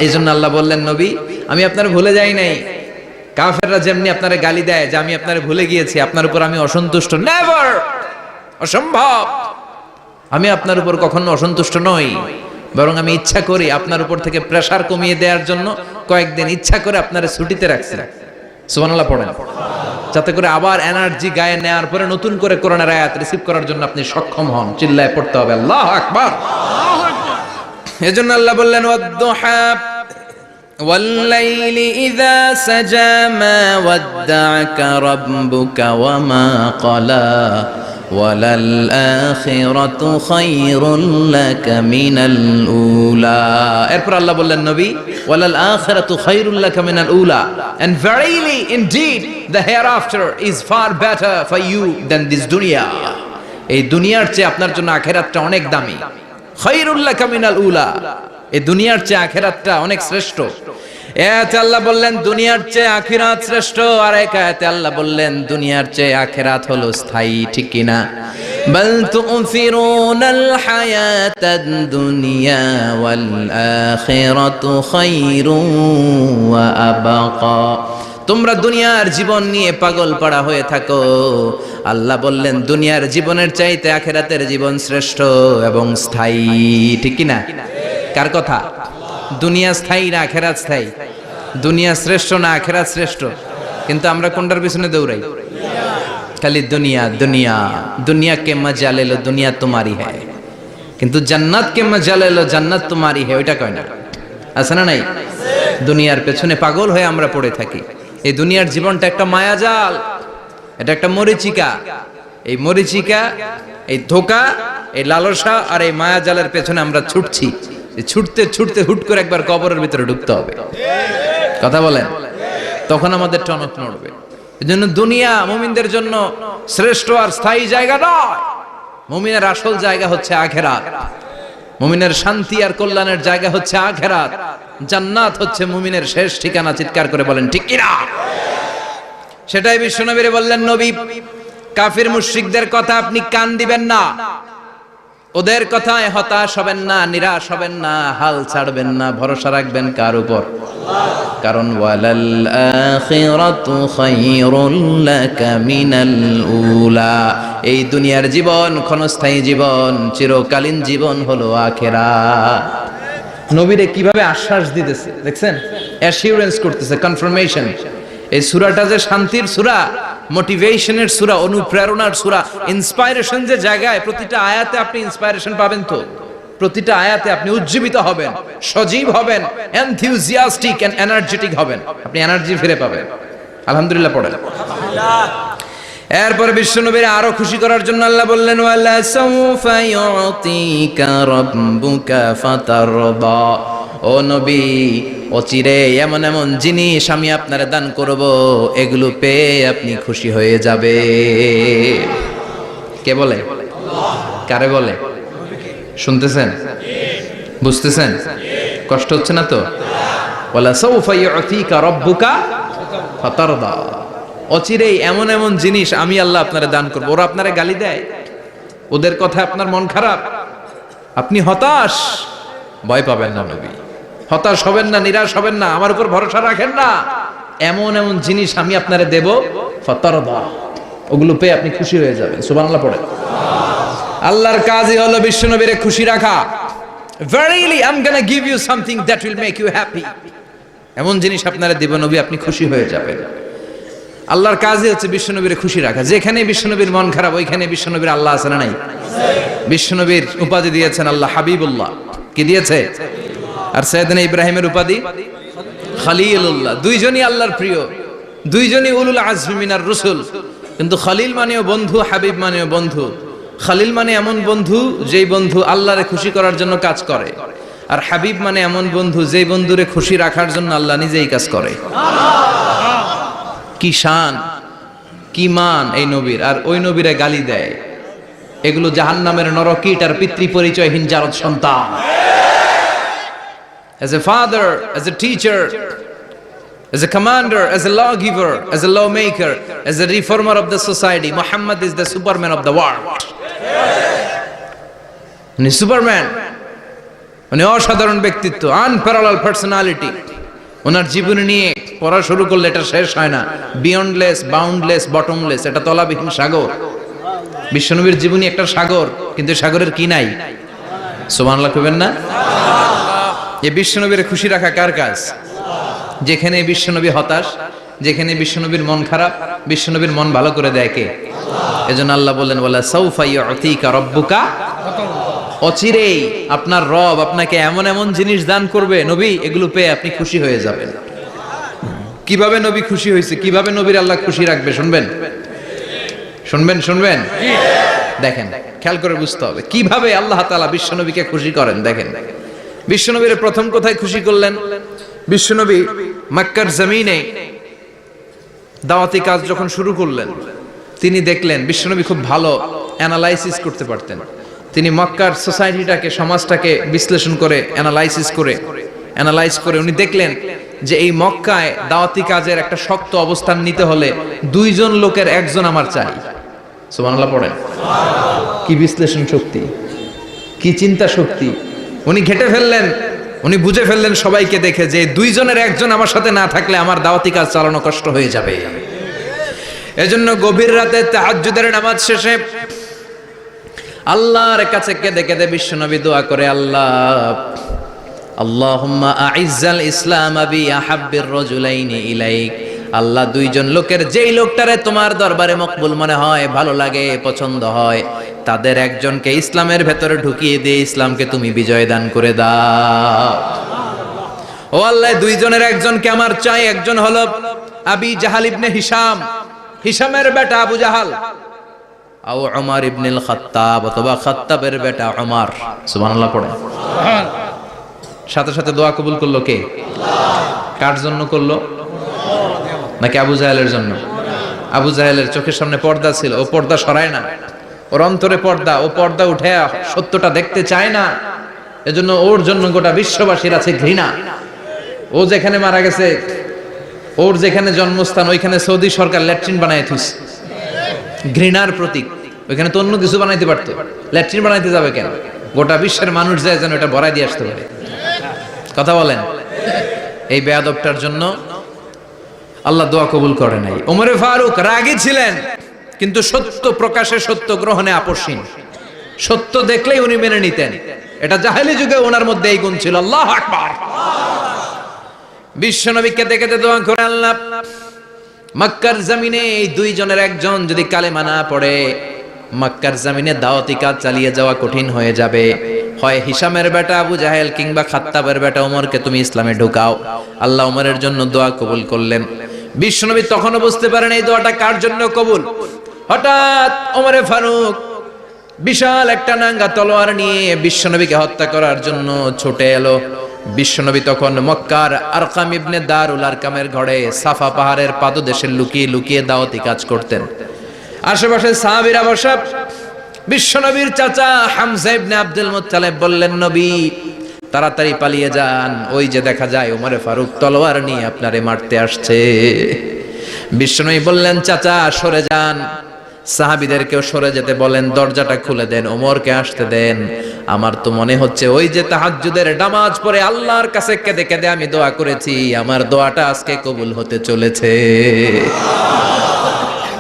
Speaker 1: এই জন্য আল্লাহ বললেন, নবী আমি আপনার ভুলে যাই নাই। কাফেররা যেমনি আপনারে গালি দেয় যে আমি আপনারে ভুলে গিয়েছি, আপনার উপর আমি অসন্তুষ্ট, নেভার, অসম্ভব। আমি আপনার উপর কখনো অসন্তুষ্ট নই, বরং আমি ইচ্ছা করি আপনার উপর থেকে প্রেসার কমিয়ে দেওয়ার জন্য কয়েকদিন ইচ্ছা করে আপনারে ছুটিতে রাখছি। সুবহানাল্লাহ পড়েন, যাতে করে আবার এনার্জি গায়ে নেওয়ার পরে নতুন করে কোরআনের আয়াত রিসিভ করার জন্য আপনি সক্ষম হন। চিল্লায় পড়তে হবে আল্লাহু আকবার। এজন্য আল্লাহ বললেন, ওয়াদ-দুহা ওয়াল-লাইলি ইযা সাজা মা ওয়াদ্দা'আকা রাব্বুকা ওয়া মা ক্বালা ওয়ালাল আখিরাতু খায়রুল লাকা মিনাল উলা। এরপর আল্লাহ বললেন, নবী ওয়ালাল আখিরাতু খায়রুল লাকা মিনাল উলা, and verily indeed the hereafter is far better for you than this dunya. এই দুনিয়ার চেয়ে আপনার জন্য আখিরাতটা অনেক দামি। খায়রুল লাকা মিনাল উলা, এই দুনিয়ার চেয়ে আখিরাতটা অনেক শ্রেষ্ঠ। এতে আল্লাহ বললেন দুনিয়ার চেয়ে আখিরাত শ্রেষ্ঠ, আর এক আয়াতে আল্লাহ বললেন দুনিয়ার চেয়ে আখিরাত হলো স্থায়ী। ঠিক কি না? বাল তু'থিরুনাল হায়াতাদ দুনিয়া ওয়াল আখিরাতু খায়রুন ওয়া আবকা। তোমরা দুনিয়ার জীবন নিয়ে পাগল পাড়া হয়ে থাকো, আল্লাহ বললেন দুনিয়ার জীবনের চাইতে আখিরাতের জীবন শ্রেষ্ঠ এবং স্থায়ী। ঠিক কি না? কার কথা? দুনিয়া স্থায়ী না আখিরাত স্থায়ী? দুনিয়া শ্রেষ্ঠ না আখিরাত শ্রেষ্ঠ? কিন্তু আমরা কোনটার পিছনে দৌড়াই? খালি দুনিয়া দুনিয়া, দুনিয়া কে মজা লে লো, দুনিয়া তোমারি হ্যায়। কিন্তু জান্নাত কে মজা লে লো, জান্নাত তোমারি হ্যায়, ওইটা কয় না। আছে না নাই? দুনিয়ার পেছনে পাগল হয়ে আমরা পড়ে থাকি। এই দুনিয়ার জীবনটা একটা মায়াজাল, এটা একটা মরিচিকা। এই মরিচিকা, এই ধোঁকা, এই লালসা আর এই মায়াজালের পেছনে আমরা ছুটছি। ছুটতে ছুটতে হুট করে একবার কবরের ভিতরে ঢুকতে হবে। কথা বলেন, তখন আমাদের টনক নড়বে। এজন্য দুনিয়া মুমিনদের জন্য শ্রেষ্ঠ আর স্থায়ী জায়গা নয়। মুমিনের আসল জায়গা হচ্ছে আখিরাত। মুমিনের শান্তি আর কল্যাণের জায়গা হচ্ছে আখিরাত। জান্নাত হচ্ছে মুমিনের শেষ ঠিকানা। চিৎকার করে বলেন ঠিক কি না? সেটাই বিশ্বনবী বললেন, নবী কাফির মুশরিকদের কথা আপনি কান দিবেন না, ওদের কথায় হতাশ হবেন না, নিরাশ হবেন না, হাল ছাড়বেন না, ভরসা রাখবেন কার উপর? কারণ ওয়ালাল আখিরাতু খায়রুল লাকা মিনাল উলা, এই দুনিয়ার জীবন ক্ষণস্থায়ী জীবন, চিরকালীন জীবন হলো আখিরাত। নবীরে কিভাবে আশ্বাস দিতেছে দেখছেন, অ্যাসিউরেন্স করতেছে, কনফার্মেশন। এই সূরাটা যে শান্তির সূরা, মোটিভেশনের সূরা, অনুপ্রেরণার সূরা, ইন্সপাইরেশন যে জায়গায়, প্রতিটা আয়াতে আপনি ইন্সপাইরেশন পাবেন। তো প্রতিটা আয়াতে আপনি উজ্জীবিত হবেন, সজীব হবেন, এনথিউজিয়াস্টিক এন্ড এনার্জেটিক হবেন, আপনি এনার্জি ফিরে পাবেন। আলহামদুলিল্লাহ পড়েন। এরপরে বিশ্বনবীর আরো খুশি করার জন্য আল্লাহ বললেন, ওয়ালা সাউফা ইউতিকা রাব্বুকা ফাতারদা, ও নবী অচিরে এমন এমন জিনিস আমি আপনারে দান করব, এগুলো পেয়ে আপনি খুশি হয়ে যাবে। কে বলে? কারে বলে? শুনতেছেন? বুঝতেছেন? কষ্ট হচ্ছে না তো? ওয়ালা সাউফা ইউতিকা রাব্বুকা ফাতারদা, অচিরেই এমন এমন জিনিস আমি আল্লাহ আপনারে দান করব। ওরা আপনারে গালি দেয়, ওদের কথা আপনার মন খারাপ, আপনি হতাশ, ভয় পাবেন না নবী, হতাশ হবেন না, নিরাশ হবেন না, আমার উপর ভরসা রাখেন না। এমন এমন জিনিস আমি আপনারে দেব, ফাতারদা, ওগুলো পেয়ে আপনি খুশি হয়ে যাবেন। সুবহানাল্লাহ পড়ে। আল্লাহর কাজই হলো বিশ্বনবীরে খুশি রাখা। Verily I'm gonna give you something that will make you happy, এমন জিনিস আপনারে দেব নবী, আপনি খুশি হয়ে যাবেন। আল্লাহর কাজই হচ্ছে বিশ্বনবীরে খুশি রাখা। যেখানে বিশ্বনবীর মন খারাপ, ওইখানে বিশ্বনবীর আল্লাহ আছে না নাই? বিশ্বনবীর উপাধি দিয়েছেন আল্লাহ হাবিবুল্লাহ। কি দিয়েছে? আর সাইয়েদনা ইব্রাহিমের উপাধি খলিলুল্লাহ। দুইজনই আল্লাহর প্রিয়, দুইজনই উলুল আজমি মিনার রসুল। কিন্তু খলিল মানেও বন্ধু, হাবিব মানেও বন্ধু। খলিল মানে এমন বন্ধু যেই বন্ধু আল্লাহরে খুশি করার জন্য কাজ করে, আর হাবিব মানে এমন বন্ধু যেই বন্ধুরে খুশি রাখার জন্য আল্লাহ নিজেই কাজ করে। কি শান, কি মান এই নবীর! আর ওই নবীরে গালি দেয়। এগুলো জাহান্নামের নরকীট আর পিতৃ পরিচয়হীন জারদ সন্তান। As a father, as a teacher, as a commander, as a lawgiver, as a lawmaker, as a reformer of the society, Muhammad is the Superman of the world. উনি সুপারম্যান, উনি অসাধারণ ব্যক্তিত্ব, আনপ্যারালাল পার্সোনালিটি। ওনার জীবনী নিয়ে পড়া শুরু করলে এটা শেষ হয় না। বিয়ন্ডলেস, বাউন্ডলেস, বটমলেস, এটা তলাবিহীন সাগর। বিশ্বনবীর জীবনী একটা সাগর, কিন্তু সাগরের কি নাই? সুবহানাল্লাহ কইবেন না? এই বিশ্বনবীর খুশি রাখা কার কাজ? যেখানে বিশ্বনবী হতাশ, যেখানে বিশ্বনবীর মন খারাপ, বিশ্বনবীর মন ভালো করে দেয় কে? এজন্য আল্লাহ বললেন, ওয়ালা সাউফা ইউতিকা রাব্বুকা, অচিরেই আপনার রব আপনাকে এমন এমন জিনিস দান করবে নবী, এগুলো পেয়ে আপনি খুশি হয়ে যাবেন। কিভাবে নবী খুশি হয়েছে, কিভাবে নবীর আল্লাহ খুশি রাখবে শুনবেন? শুনবেন? শুনবেন? দেখেন, খেয়াল করে বুঝতে হবে কিভাবে আল্লাহ তাআলা বিশ্বনবীকে খুশি করেন। দেখেন, বিশ্বনবীর প্রথম কোথায় খুশি করলেন? বিশ্বনবী মক্কার জমিনে দাওয়াতি কাজ যখন শুরু করলেন, তিনি দেখলেন বিশ্বনবী খুব ভালো অ্যানালাইসিস করতে পারতেন। তিনি মক্কার সোসাইটিটাকে, সমাজটাকে বিশ্লেষণ করে অ্যানালাইজ করে উনি দেখলেন যে এই মক্কায় দাওয়াতি কাজের একটা শক্ত অবস্থান নিতে হলে দুইজন লোকের একজন আমার চাই। সুবহানাল্লাহ পড়েন। কি বিশ্লেষণ শক্তি, কি চিন্তা শক্তি! উনি ঘেটে ফেললেন, উনি বুঝে ফেললেন সবাইকে দেখে যে দুইজনের একজন আমার সাথে না থাকলে আমার দাওয়াতি কাজ চালানো কষ্ট হয়ে যাবে। এজন্য গভীর রাতে তাহাজ্জুদের নামাজ শেষে আল্লাহর কাছে কেঁদে কেঁদে বিশ্বনবী দোয়া করে, আল্লাহুম্মা আইজ্জাল ইসলাম বি আহাব্বির রাজুলাইনি ইলাইক, আল্লাহ দুইজন লোকের যেই লোকটারে তোমার দরবারে মকবুল মনে হয়, ভালো লাগে, পছন্দ হয়, তাদের একজনকে ইসলামের ভেতরে ঢুকিয়ে দিয়ে ইসলামকে তুমি বিজয় দান করে দাও। ও আল্লাহ, দুইজনের একজনকে আমার চাই। একজন হলো আবি জাহাল ইবনে হিশাম, হিশামের বেটা আবু জাহাল, আও উমর ইবনুল খাত্তাব, অথবা খাত্তাবের বেটা উমর। সুবহানাল্লাহ পড়ে। সাথে সাথে দোয়া কবুল করলো কে? কার জন্য করলো? নাকি আবু জাহেলের জন্য? আবু জাহেলের চোখের সামনে পর্দা ছিল, ও পর্দা সরায় না। ওর অন্তরে পর্দা, ও পর্দা উঠে সত্যটা দেখতে চায় না। এজন্য ওর জন্য গোটা বিশ্ববাসীর আছে ঘৃণা। ও যেখানে মারা গেছে, ওর যেখানে জন্মস্থান, ওইখানে সৌদি সরকার ল্যাট্রিন বানায় থুইছে, ঘৃণার প্রতীক। ওইখানে তো অন্য কিছু বানাইতে পারতো, ল্যাট্রিন বানাইতে যাবে কেন? গোটা বিশ্বের মানুষ যায় যেন এটা ভরাই দিয়ে আসতে পারে। কথা বলেন। এই বেয়াদবটার জন্য আল্লাহ দোয়া কবুল করে নাই। ওমরে ফারুক রাগী ছিলেন, কিন্তু সত্য প্রকাশে, সত্য গ্রহণে আপসহীন। সত্য দেখলেই উনি মেনে নিতেন। এটা জাহেলি যুগে ওনার মধ্যে এই গুণ ছিল। আল্লাহু আকবার। বিশ্বনবীকে দেখে দোয়া করে, আল্লাহ মক্কার জমিনে এই দুইজনের একজন যদি কালেমা না পড়ে, মক্কার জমিনে দাওয়াতি কাজ চালিয়ে যাওয়া কঠিন হয়ে যাবে। হয় হিশামের বেটা আবু জাহেল কিংবা খাত্তাবের বেটা ওমরকে তুমি ইসলামে ঢুকাও। আল্লাহ ওমরের জন্য দোয়া কবুল করলেন। বিশ্বনবী তখনও বুঝতে পারেন এই দোয়াটা কার জন্য কবুল। হঠাৎ ওমরে ফারুক বিশাল একটা নাঙ্গা তলোয়ার নিয়ে বিশ্বনবীকে হত্যা করার জন্য ছুটে এলো। বিশ্বনবী তখন মক্কার আরকাম ইবনে দারুল আরকামের ঘরে সাফা পাহাড়ের পাদদেশে লুকিয়ে লুকিয়ে দাওয়াতি কাজ করতেন। আশেপাশে সাহাবীরা বসা। বিশ্বনবীর চাচা হামজা ইবনে আব্দুল মুত্তালিব বললেন, নবী তাড়াতাড়ি পালিয়ে যান, ওই যে দেখা যায় ওমরে ফারুক তলোয়ার নিয়ে আপনারে মারতে আসছে। বিশ্বনবী বললেন, চাচা সরে যান, সাহাবীদেরকেও সরে যেতে বলেন, দরজাটা খুলে দেন, ওমরকে আসতে দেন। আমার তো মনে হচ্ছে ওই যে তাহাজ্জুদের নামাজ পড়ে আল্লাহর কাছে কেঁদে কেঁদে আমি দোয়া করেছি, আমার দোয়াটা আজকে কবুল হতে চলেছে।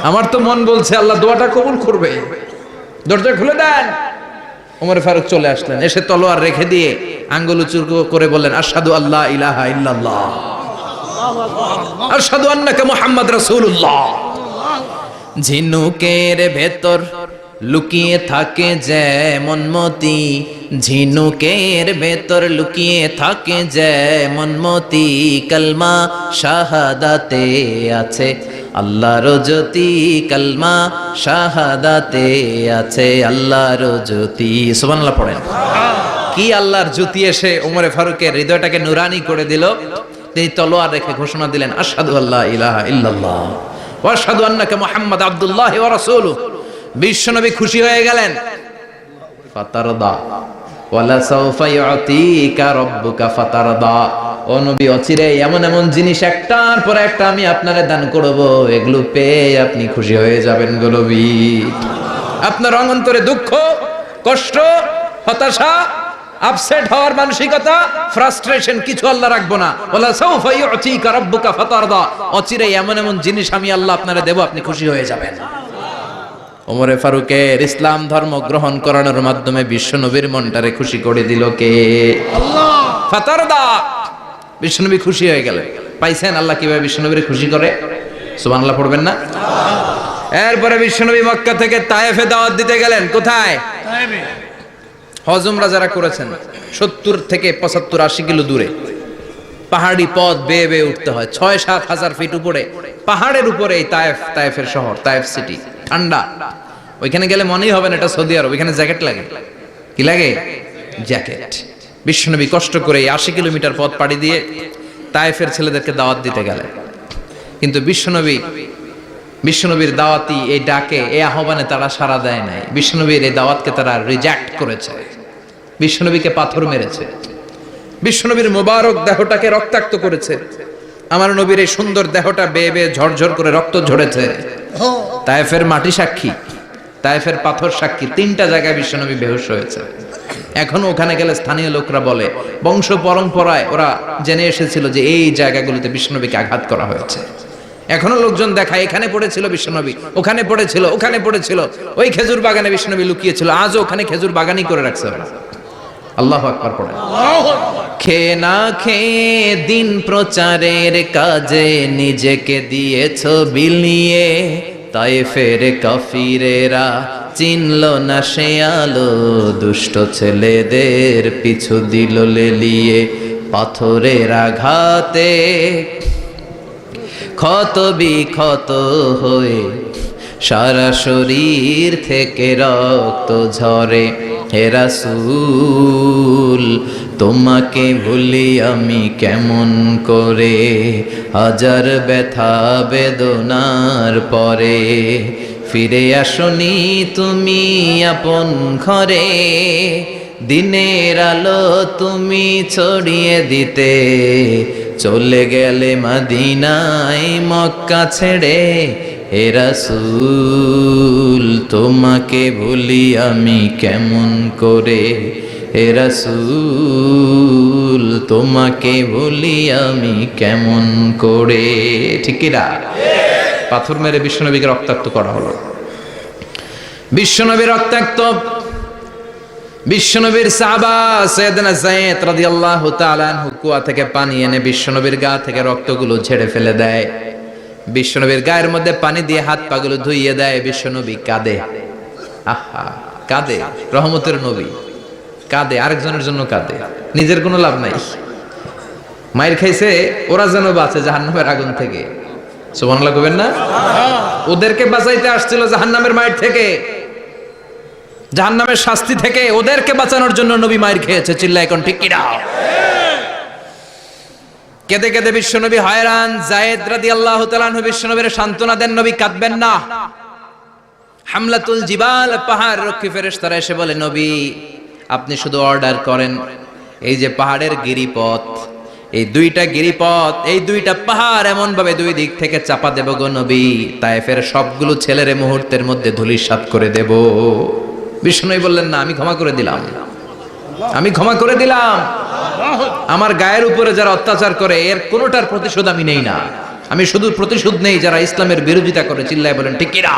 Speaker 1: আমার তো মন বলছে আল্লাহ দোয়াটা কবুল করবে। দরজা খুলে দেন। ওমর ফারুক চলে আসলেন, এসে তলোয়ার রেখে দিয়ে আঙ্গুল উঁচু করে বললেন, আশহাদু আল্লা ইলাহা ইল্লাল্লাহ, আশহাদু আন্নাকা মুহাম্মদ রাসূলুল্লাহ। ঝিনুকের ভেতর লুকিয়ে থাকে যেমন মতি, ঝিনুকের ভেতর লুকিয়ে থাকে যেমন মতি, কালমা শাহাদাতে আছে আল্লাহর জ্যোতি, কালমা শাহাদাতে আছে আল্লাহর জ্যোতি। সুবহানাল্লাহ পড়েন। কি আল্লাহর জ্যোতি এসে ওমরে ফারুকের হৃদয়টাকে নুরানি করে দিল। তিনি তলোয়ার রেখে ঘোষণা দিলেন, আশহাদু আল্লা ইলাহা ইল্লাল্লাহ ওয়া আশহাদু আন্নাকা মুহাম্মাদ আবদুল্লাহি ওয়া রাসূলুহু। বিশ্বনবী খুশি হয়ে গেলেন। ফাতারদা ওয়ালা সাউফা ইউতিকা রাব্বুকা ফাতারদা। ও নবী, অচিরে এমন এমন জিনিস একটার পর একটা আমি আপনারে দান করব, এগুলো পেয়ে আপনি খুশি হয়ে যাবেন গো নবী। আপনার অন্তরে দুঃখ, কষ্ট, হতাশা, আপসেট হওয়ার মানসিকতা, ফ্রাস্ট্রেশন কিছু আল্লাহ রাখবো না। ওয়ালা সাউফা ইউতিকা রাব্বুকা ফাতারদা। অচিরে এমন এমন জিনিস আমি আল্লাহ আপনারে দেব, আপনি খুশি হয়ে যাবেন। ওমরে ফারুকের ইসলাম ধর্ম গ্রহণ করানোর মাধ্যমে বিশ্বনবীর মনটারে খুশি করে দিল কে? আল্লাহ। ফাতারদা। বিশ্বনবী খুশি হয়ে গেলেন। পাইছেন আল্লাহ কিভাবে বিশ্বনবীরে খুশি করে? সুবহানাল্লাহ পড়বেন না? এরপরে বিশ্বনবী মক্কা থেকে তায়েফে দাওয়াত দিতে গেলেন। কোথায়? তায়েফে। হজ উমরা যারা করেছেন 70 থেকে 75 80 কিলো দূরে পাহাড়ি পথ বেয়ে বেয়ে উঠতে হয়। 6-7 হাজার ফিট উপরে পাহাড়ের উপরে এই তায়েফ, তায়েফের শহর, তায়েফ সিটি। ঠান্ডা। ওইখানে গেলে মনেই হবে না এটা সৌদি আরব। ওইখানে জ্যাকেট লাগে। কি লাগে? জ্যাকেট। বিশ্বনবী কষ্ট করে 80 কিলোমিটার পথ পাড়ি দিয়ে তায়েফের ছেলেদেরকে দাওয়াত দিতে গেলেন। কিন্তু বিশ্বনবীর দাওয়াতি এই ডাকে, এই আহ্বানে তারা সাড়া দেয় নাই। বিশ্বনবীর এই দাওয়াতকে তারা রিজেক্ট করেছে। বিশ্বনবীকে পাথর মেরেছে। বিশ্বনবীর মোবারক দেহটাকে রক্তাক্ত করেছে। আমার নবীর এই সুন্দর দেহটা বেয়ে বেয়ে ঝরঝর করে রক্ত ঝরেছে। তায়েফের মাটি সাক্ষী, তায়েফের পাথর সাক্ষী। 3টা জায়গায় বিশ্বনবী বেহুশ হয়েছে। এখন ওখানে গেলে স্থানীয় লোকরা বলে, বংশ পরম্পরায় ওরা জেনে এসেছিল যে এই জায়গাগুলোতে বিশ্বনবীকে আঘাত করা হয়েছে। এখনো লোকজন দেখায়, এখানে পড়েছিল বিশ্বনবী, ওখানে পড়েছিল, ওখানে পড়েছিল, ওই খেজুর বাগানে বিশ্বনবী লুকিয়েছিল, আজও ওখানে খেজুর বাগানই করে রাখছে ওরা। আল্লাহু আকবার পড়ে। খেয়ে না খেয়ে দিন প্রচারের কাজে নিজেকে দিয়েছ বিলিয়ে, তায়েফের কাফিরেরা চিনল না সে আলো, দুষ্ট ছেলেদের পিছু দিল লেলিয়ে। পাথরের আঘাতে ক্ষত বিক্ষত হয়ে সারা শরীর থেকে রক্ত ঝরে। হে রাসূল তোমাকে ভুলি আমি কেমন করে, হাজার ব্যথা বেদনার পরে। ফিরে আসনি তুমি আপন ঘরে, দিনের আলো তুমি ছড়িয়ে দিতে। চলে গেলে মদিনায় মক্কা ছেড়ে। হে রাসূল তোমাকে ভুলি আমি কেমন করে, হে রাসূল তোমাকে ভুলি আমি কেমন করে। ঠিক কি না? পাথর মেরে বিশ্বনবীকে রক্তাক্ত করা হলো। বিশ্বনবী রক্তাক্ত। বিশ্বনবীর সাহাবা সাইয়েদনা যায়েদ রাদিয়াল্লাহু তাআলা আনহু কুয়া থেকে পানি এনে বিশ্বনবীর গা থেকে রক্তগুলো ঝেড়ে ফেলে দেয়। বিশ্বনবীর গায়ের মধ্যে পানি দিয়ে হাত পাগুলো ধুইয়ে দেয়। বিশ্বনবী কাঁদে, আহা কাঁদে। রহমতের নবী কাঁদে, আরেকজনের জন্য কাঁদে, নিজের কোনো লাভ নাই। মায়ের খাইছে, ওরা যেন বাঁচে জাহান্নামের আগুন থেকে। সুবহানাল্লাহ কইবেন না? ওদেরকে বাঁচাইতে আসছিল জাহান্নামের মায়ের থেকে, জাহান্নামের শাস্তি থেকে। ওদেরকে বাঁচানোর জন্য নবী মায়ের খেয়েছে। চিল্লায় এখন ঠিক কি না? কেঁদে কেঁদে বিশ্বনবী হয়রান। যায়েদ রাদিয়াল্লাহু তাআলা আনহু বিশ্বনবীর সান্ত্বনা দেন, নবী কাঁদবেন না। হামলাতুল জিবাল, পাহাড় রক্ষী ফেরেশতারা এসে বলে, নবী আপনি শুধু অর্ডার করেন, এই যে পাহাড়ের গিরিপথ, এই দুইটা গিরিপথ, এই দুইটা পাহাড় এমন ভাবে দুই দিক থেকে চাপা দেব গো নবী, তায়েফের সবগুলো ছেলেরে মুহূর্তের মধ্যে ধূলিসাৎ করে দেব। বিষ্ণুই বললেন, না আমি ক্ষমা করে দিলাম, আমি ক্ষমা করে দিলাম। আমার গায়ের উপরে যারা অত্যাচার করে এর কোনোটার প্রতিশোধ আমি নেই না। আমি শুধু প্রতিশোধ নেই যারা ইসলামের বিরোধিতা করে। চিল্লায় বলেন ঠিক কি না?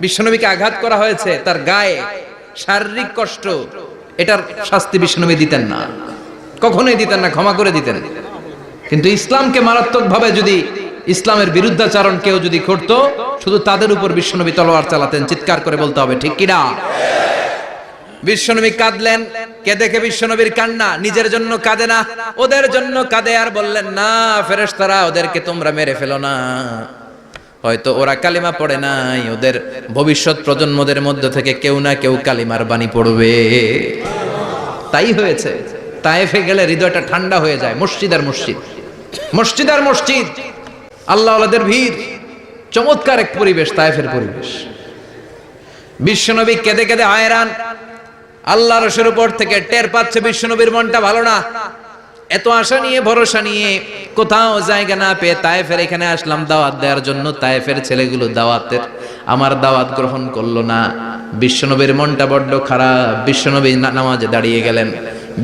Speaker 1: বিশ্বনবীকে আঘাত করা হয়েছে, তার গায়ে শারীরিক কষ্ট, এটার শাস্তি বিশ্বনবী দিতেন না, কখনোই দিতেন না, ক্ষমা করে দিতেন। কিন্তু ইসলামকে মারাত্মকভাবে যদি ইসলামের বিরুদ্ধাচরণ কেউ যদি করতো, শুধু তাদের উপর বিশ্বনবী তলোয়ার চালাতেন। চিৎকার করে বলতে হবে ঠিক কি না? বিশ্বনবী কাঁদলেন। কে দেখে বিশ্বনবীর কান্না, নিজের জন্য কাঁদে না, ওদের জন্য কাঁদে। আর বললেন, না ফেরেশতারা ওদেরকে তোমরা মেরে ফেলো না, হয়তো ওরা কালিমা পড়ে নাই, ওদের ভবিষ্যৎ প্রজন্মদের মধ্যে থেকে কেউ না কেউ কালিমার বাণী পড়বে। তাই হয়েছে। তায়েফে গেলে হৃদয়টা ঠান্ডা হয়ে যায়। মসজিদ আর মসজিদ, মসজিদ আর মসজিদ, আল্লাহওয়ালাদের ভিড়, চমৎকার এক পরিবেশ তায়েফের পরিবেশ। বিশ্বনবী কেঁদে কেঁদে হয়রান। আল্লাহ রসুলের উপর থেকে টের পাচ্ছে বিশ্বনবীর মনটা ভালো না। এত আশা নিয়ে ভরসা নিয়ে কোথাও জায়গা না পেয়ে তায়েফের এখানে আসলাম দাওয়াত দেওয়ার জন্য। তায়েফের ছেলেগুলো দাওয়াতের আমার দাওয়াত গ্রহণ করলো না। বিশ্বনবীর মনটা বড্ড খারাপ। বিশ্বনবী নামাজে দাঁড়িয়ে গেলেন।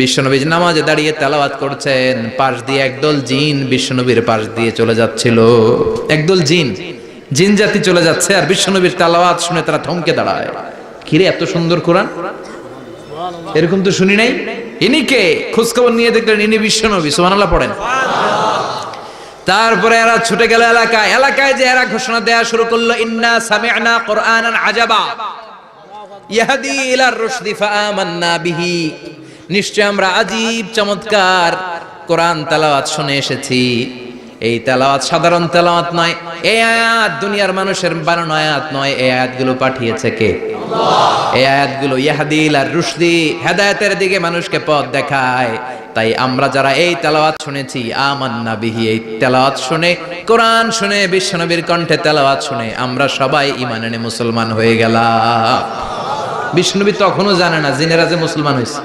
Speaker 1: বিশ্বনবী নামাজে দাঁড়িয়ে তেলাওয়াত করছেন, পাশ দিয়ে একদল জিন বিশ্বনবীর পাশ দিয়ে চলে যাচ্ছিল। একদল জিন, জিন জাতি চলে যাচ্ছে, আর বিশ্বনবীর তেলাওয়াত শুনে তারা থমকে দাঁড়ায়। কিরে এত সুন্দর কোরআন, এরকম তো শুনি নাই। ইনি কে? খোঁজখবর নিয়ে দেখলেন ইনি বিশ্বনবী। সুবহানাল্লাহ পড়েন। তারপরে এরা ছুটে গেল এলাকায়। এলাকায় যে এরা ঘোষণা দেয়া শুরু করলো, ইন্না সামি'না কুরআনান আজাবা ইয়াহদি ইলার রুশদি ফাআমান্না বিহি। নিশ্চয় আমরা আজীব চমৎকার কোরআন তেলাওয়াত শুনে এসেছি। এই তেলাওয়াত সাধারণ তেলাওয়াত নয়, এই আয়াত দুনিয়ার মানুষের বানানো আয়াত নয়। এই আয়াতগুলো পাঠিয়েছে কে? আল্লাহ। এই আয়াতগুলো ইয়াহদি ইলার রুশদি, হেদায়েতের দিকে মানুষকে পথ দেখায়। তাই আমরা যারা এই তেলাওয়াত শুনেছি, আমান্না বিহি, এই তেলাওয়াত শুনে, কোরআন শুনে, বিশ্বনবীর কণ্ঠে তেলাওয়াত শুনে আমরা সবাই ঈমান এনে মুসলমান হয়ে গেলাম। বিশ্বনবী তখনও জানে না জিনেরা যে মুসলমান হয়েছে।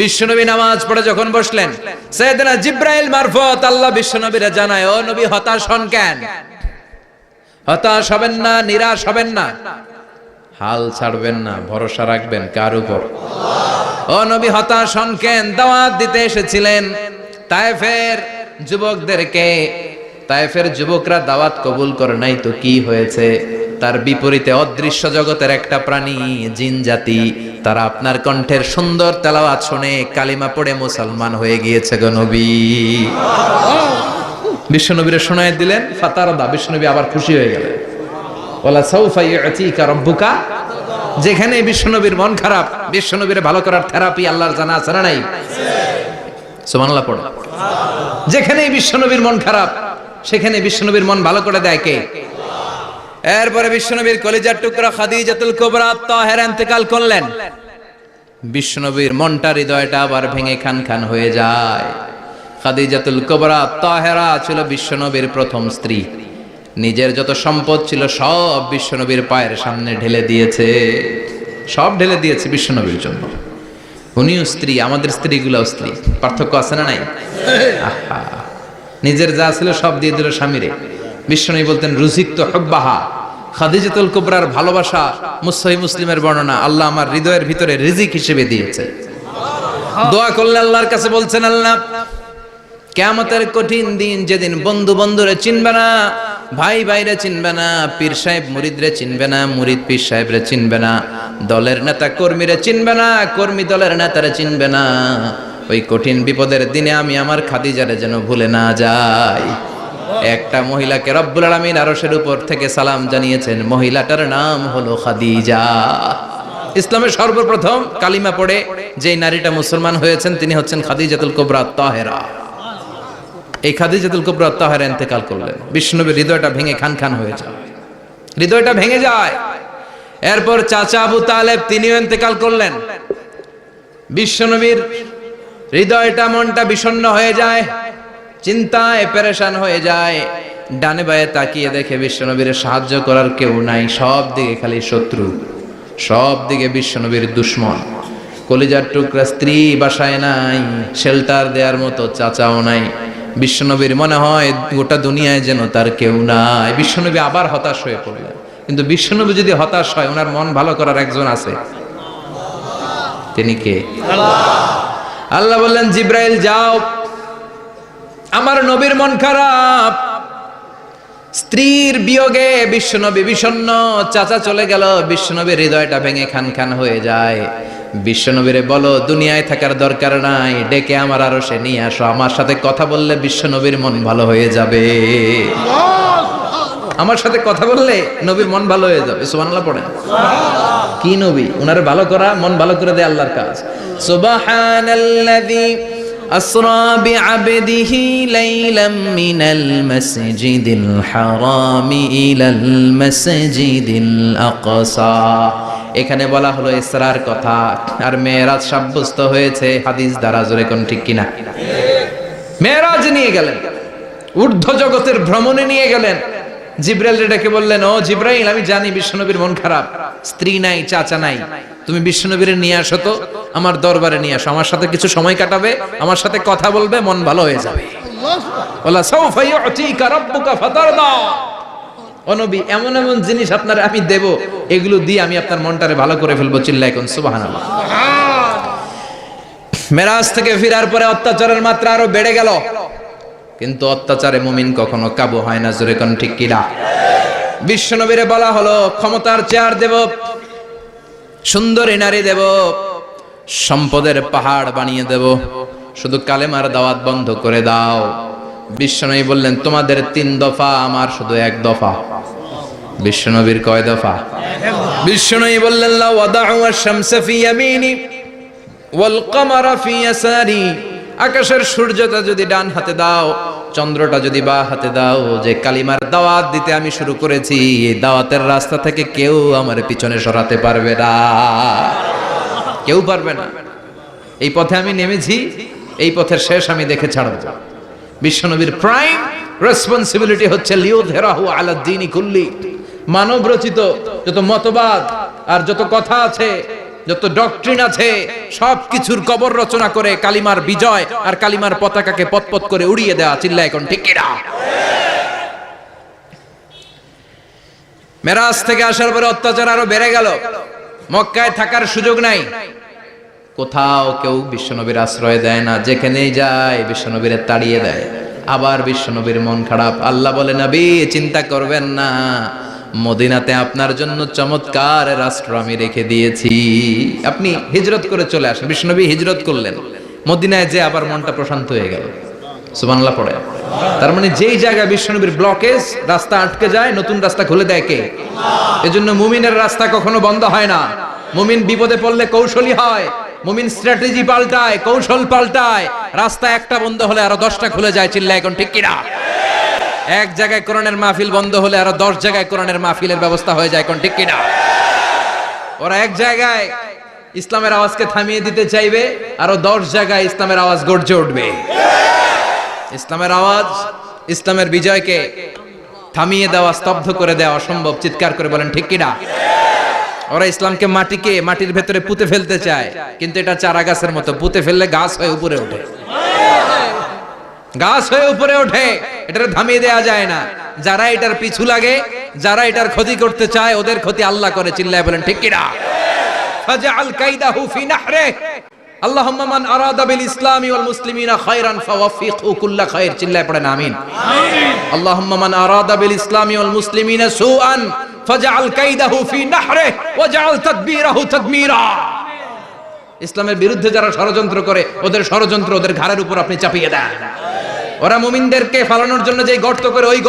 Speaker 1: বিশ্বনবী নামাজ পড়ে যখন বসলেন, সাইয়েদনা জিব্রাইল মারফত আল্লাহ বিশ্বনবীরে জানায়, ও নবী হতাশ হন কেন? হতাশ হবেন না, নিরাশ হবেন না, হাল ছাড়বেন না, ভরসা রাখবেন কার উপর? ও নবী হতাশ হন কেন? দাওয়াত দিতে এসেছিলেন তায়েফের যুবকদেরকে। তায়েফের যুবকরা দাওয়াত কবুল করে নাই তো কি হয়েছে? তার বিপরীতে অদৃশ্য জগতের একটা প্রাণী, জিন জাতি, তারা আপনার কণ্ঠের সুন্দর তেলাওয়াত শুনে কালিমা পড়ে মুসলমান হয়ে গিয়েছে গো নবী। বিশ্বনবীরে শোনায় দিলেন, ফাতারদা, বিশ্বনবী আবার খুশি হয়ে গেলেন। ওয়ালা সাউফা ইউতিকা রাব্বুকা, যেখানে বিশ্বনবীর মন খারাপ, বিশ্বনবীরে ভালো করার থেরাপি আল্লাহর জানা আছে না নাই? সুবহানাল্লাহ পড়ো। যেখানে বিশ্বনবীর মন খারাপ, সেখানে বিশ্বনবীর মন ভালো করে দেয় কে? এরপরে বিশ্বনবীর কলিজার টুকরা খাদিজাতুল কুবরা তাহেরা ইন্তেকাল করলেন। বিশ্বনবীর মনটা, হৃদয়টা আবার ভেঙে খান খান হয়ে যায়। খাদিজাতুল কুবরা তাহেরা ছিল বিশ্বনবীর প্রথম স্ত্রী। নিজের যত সম্পদ ছিল সব বিশ্বনবীর পায়ের সামনে ঢেলে দিয়েছে, সব ঢেলে দিয়েছে বিশ্বনবীর জন্য। উনিও স্ত্রী, আমাদের স্ত্রীগুলোও স্ত্রী, পার্থক্য আছে না নাই? আহা, নিজের যা ছিল সব দিয়ে দিল স্বামীরে। বিশ্বনবী বলতেন রুজিকতু হুব্বাহা, খাদিজাতুল কুবরার ভালোবাসা সহিহ মুসলিমের বর্ণনা, আল্লাহ আমার হৃদয়ের ভিতরে রিজিক হিসেবে দিয়েছে। দোয়া করলে আল্লাহর কাছে বলছেন, আল্লাহ কিয়ামতের কঠিন দিন, যেদিন বন্ধু বন্ধুরে চিনবে না, ভাই ভাইরে চিনবে না, পীর সাহেব মুরিদরে চিনবে না, মুরিদ পীর সাহেবরে চিনবে না, দলের নেতা কর্মীরে চিনবে না, কর্মী দলের নেতারে চিনবে না, ওই কঠিন বিপদের দিনে আমি আমার খাদিজারে যেন ভুলে না যাই। একটা মহিলাকে রব্বুল আলামিন আরশের উপর থেকে সালাম জানিয়েছেন, মহিলাটার নাম হলো খাদিজা। ইসলামের সর্বপ্রথম কালিমা পড়ে যে নারীটা মুসলমান হয়েছেন তিনি হচ্ছেন খাদিজাতুল কুবরা তাহেরা। এই খাদিজাতুল কুবরা তাহেরা ইন্তেকাল করলেন। বিশ্বনবীর হৃদয়টা ভেঙে খান খান হয়ে যায়, হৃদয়টা ভেঙে যায়। এরপর চাচা আবু তালেব তিনিও ইন্তেকাল করলেন। বিশ্বনবীর হৃদয়টা, মনটা বিষণ্ণ হয়ে যায়, চিন্তায় পেরেশান হয়ে যায়। ডানে বায়ে তাকিয়ে দেখে বিশ্বনবীর সাহায্য করার কেউ নাই, সব দিকে খালি শত্রু, সব দিকে বিশ্বনবীর দুশ্মন। কলিজার টুকরা স্ত্রী বাসায় নাই, শেল্টার দেওয়ার মতো চাচাও নাই। বিশ্বনবীর মনে হয় গোটা দুনিয়ায় যেন তার কেউ নাই। বিশ্বনবী আবার হতাশ হয়ে পড়লেন। কিন্তু বিশ্বনবী যদি হতাশ হয়, ওনার মন ভালো করার একজন আছে, তিনি কে? আল্লাহ বললেন, জিব্রাইল যাও, আমার নবীর মন খারাপ, স্ত্রীর বিয়োগে বিশ্বনবী বিষণ্ণ, চাচা চলে গেল, বিশ্বনবীর হৃদয়টা ভেঙে খান খান হয়ে যায়। বিশ্বনবীরে বলো দুনিয়ায় থাকার দরকার নাই, ডেকে আমার আরশে নিয়ে আসো, আমার সাথে কথা বললে বিশ্বনবীর মন ভালো হয়ে যাবে। আমার সাথে কথা বললে নবীর মন ভালো হয়ে যাবে। সুবহানাল্লাহ পড়েন। কি নবী? উনারে ভালো করা, মন ভালো করে দেয় আল্লাহর কাজ। সুবহানাল্লাযী আসরা বিআবদিহি লাইলাম মিনাল মাসজিদিল হারামি ইলাল মাসজিদিল আকসা। এখানে বলা হলো ইসরার কথা, আর মেরাজ সাব্যস্ত হয়েছে হাদিস দ্বারা। জোরে কোন ঠিক কিনা? মেরাজ নিয়ে গেলেন, ঊর্ধ্ব জগতের ভ্রমণে নিয়ে গেলেন। জিব্রাইল ডেকে বললেন, ও জিব্রাইল, আমি জানি বিশ্বনবীর মন খারাপ, স্ত্রী নাই, চাচা নাই, তুমি বিশ্বনবীর নিয়ে আসো তো, আমার দরবারে নিয়ে আসো, আমার সাথে কিছু সময় কাটাবে, আমার সাথে কথা বলবে, মন ভালো হয়ে যাবে। ওয়ালা সাউফা ইউতিকা রাব্বুকা ফাতারদা। ও নবী, এমন এমন জিনিস আপনার আমি দেব, এগুলো দিয়ে আমি আপনার মনটারে ভালো করে ফেলবো। চিল্লায় কোন সুবহানাল্লাহ। মেরাজ থেকে ফিরার পরে অত্যাচারের মাত্রা আরো বেড়ে গেল, কিন্তু অত্যাচারে মুমিন কখনো কাবু হয় না। জোরে কোন ঠিক কিনা? বিশ্বনবীরে বলা হলো, ক্ষমতার চেয়ার দেব, সুন্দরী নারী দেব, সম্পদের পাহাড় বানিয়ে দেব, শুধু কালেমার দাওয়াত বন্ধ করে দাও। বিশ্বনবী বললেন, তোমাদের 3 দফা, আমার শুধু 1 দফা। বিশ্বনবীর কয় দফা? বিশ্বনবী বললেন, লা ওয়াদাউ আশ-শামসা ফি ইয়ামিনি ওয়াল কামারা ফি ইয়াসারি। আকাশের সূর্যটা যদি ডান হাতে দাও, চন্দ্রটা যদি বা হাতে দাও, যে কালিমার দাওয়াত দিতে আমি শুরু করেছি, এই দাওয়াতের রাস্তা থেকে কেউ আমার পিছনে সরাতে পারবে না, কেউ পারবে না। এই পথে আমি নেমেছি, এই পথের শেষ আমি দেখে ছাড়ব। বিশ্বনবীর প্রাইম রেসপন্সিবিলিটি হচ্ছে লিউযহিরাহু আলা দ্বীনি কুল্লি। মানব রচিত যত মতবাদ আর যত কথা আছে, যত ডক্ট্রিন আছে, সবকিছুর কবর রচনা করে কালিমার বিজয় আর কালিমার পতাকাকে পতপত করে উড়িয়ে দেওয়া। চিল্লায় এখন ঠিক কিনা? মেরাজ থেকে আসার পরে অত্যাচার আরো বেড়ে গেল, মক্কায় থাকার সুযোগ নাই, কোথাও কেউ বিশ্বনবীর আশ্রয় দেয় না, যেখানেই যায় বিশ্বনবীরে তাড়িয়ে দেয়। আবার বিশ্বনবীর মন খারাপ। আল্লাহ বলে, নবী চিন্তা করবেন না, মদিনাতে আপনার জন্য চমৎকার রাষ্ট্র আমি রেখে দিয়েছি, আপনি হিজরত করে চলে আসেন। বিশ্বনবী হিজরত করলেন, মদিনায় যে আবার মনটা প্রশান্ত হয়ে গেল। সুবহানাল্লাহ পড়ে। তার মানে যেই জায়গায় বিশ্বনবীর ব্লকেজ, রাস্তা আটকে যায়, নতুন রাস্তা খুলে দেয় কে? এজন্য মুমিনের রাস্তা কখনো বন্ধ হয় না। মুমিন বিপদে পড়লে কৌশলী হয়, মুমিন স্ট্র্যাটেজি পাল্টায়, কৌশল পাল্টায়। রাস্তা একটা বন্ধ হলে আরো 10টা খুলে যায়। চিল্লায় এখন ঠিক কিনা? এক জায়গায় কোরআনের মাহফিল বন্ধ হলে আরো 10 জায়গায় কোরআনের মাহফিলের ব্যবস্থা হয়ে যায়। কোন ঠিক কিনা? ওরা এক জায়গায় ইসলামের আওয়াজকে থামিয়ে দিতে চাইবে, আরো 10 জায়গায় ইসলামের আওয়াজ গর্জে উঠবে। ইসলামের আওয়াজ, ইসলামের বিজয়কে থামিয়ে দেওয়া, স্তব্ধ করে দেওয়া অসম্ভব। চিৎকার করে বলেন ঠিক কিনা? ওরা ইসলামকে মাটির ভেতরে পুঁতে ফেলতে চায়, কিন্তু এটা চারা গাছের মতো, পুঁতে ফেললে গাছ হয়ে উপরে ওঠে, গাছ হয়ে উপরে ওঠে। এটারে থামিয়ে দেওয়া যায় না। যারা এটার পিছু লাগে, যারা এটার ক্ষতি করতে চায়, ওদের ক্ষতি আল্লাহ করে। চিল্লায় বলেন ঠিক কিনা? ফাজআল কাইদাহু ফি নাহরে। আল্লাহুম্মা মান আরাদা বিল ইসলামি ওয়াল মুসলিমিনা খায়রান ফাওয়াফিকহু কুল্লা খায়র। চিল্লায় পড়েন আমিন। আমিন। আল্লাহুম্মা মান আরাদা বিল ইসলামি ওয়াল মুসলিমিনা সুআন ফাজআল কাইদাহু ফি নাহরে ওয়াজআল তাদবীরাহু তাদমীরা। ইসলামের বিরুদ্ধে যারা ষড়যন্ত্র করে, ওদের ষড়যন্ত্র ওদের ঘাড়ের উপর আপনি চাপিয়ে দেন। ওরা মুমিনদেরকে ফালানোর জন্য যে গর্ত করে, ওই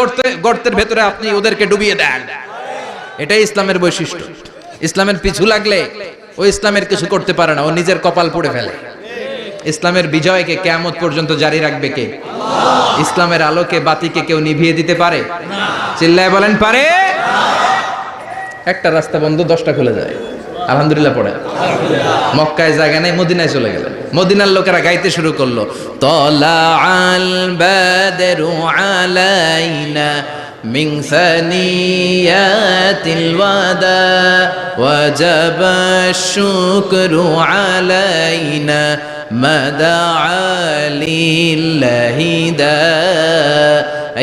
Speaker 1: গর্তের ভেতরে আপনি ওদেরকে ডুবিয়ে দেন। এটাই ইসলামের বৈশিষ্ট্য। ইসলামের পিছু লাগলে ও ইসলামের কিছু করতে পারে না, ও নিজের কপাল পুড়ে ফেলে। ইসলামের বিজয়কে কিয়ামত পর্যন্ত জারি রাখবে কে? আল্লাহ। ইসলামের আলোকে, বাতিকে কেউ নিভিয়ে দিতে পারে না। চিল্লায় বলেন পারে না। একটা রাস্তা বন্ধ, 10টা খুলে যায়। আলহামদুলিল্লাহ পড়ে। মক্কায় জায়গা নেই, মদিনায় চলে গেলেন। মদিনার লোকেরা গাইতে শুরু করলো, তলা আল বাদরু আলাইনা মিন সানিয়াতিল ওয়াদা ওয়াজাবা শুকরু আলাইনা মাদা লিল্লাহি দা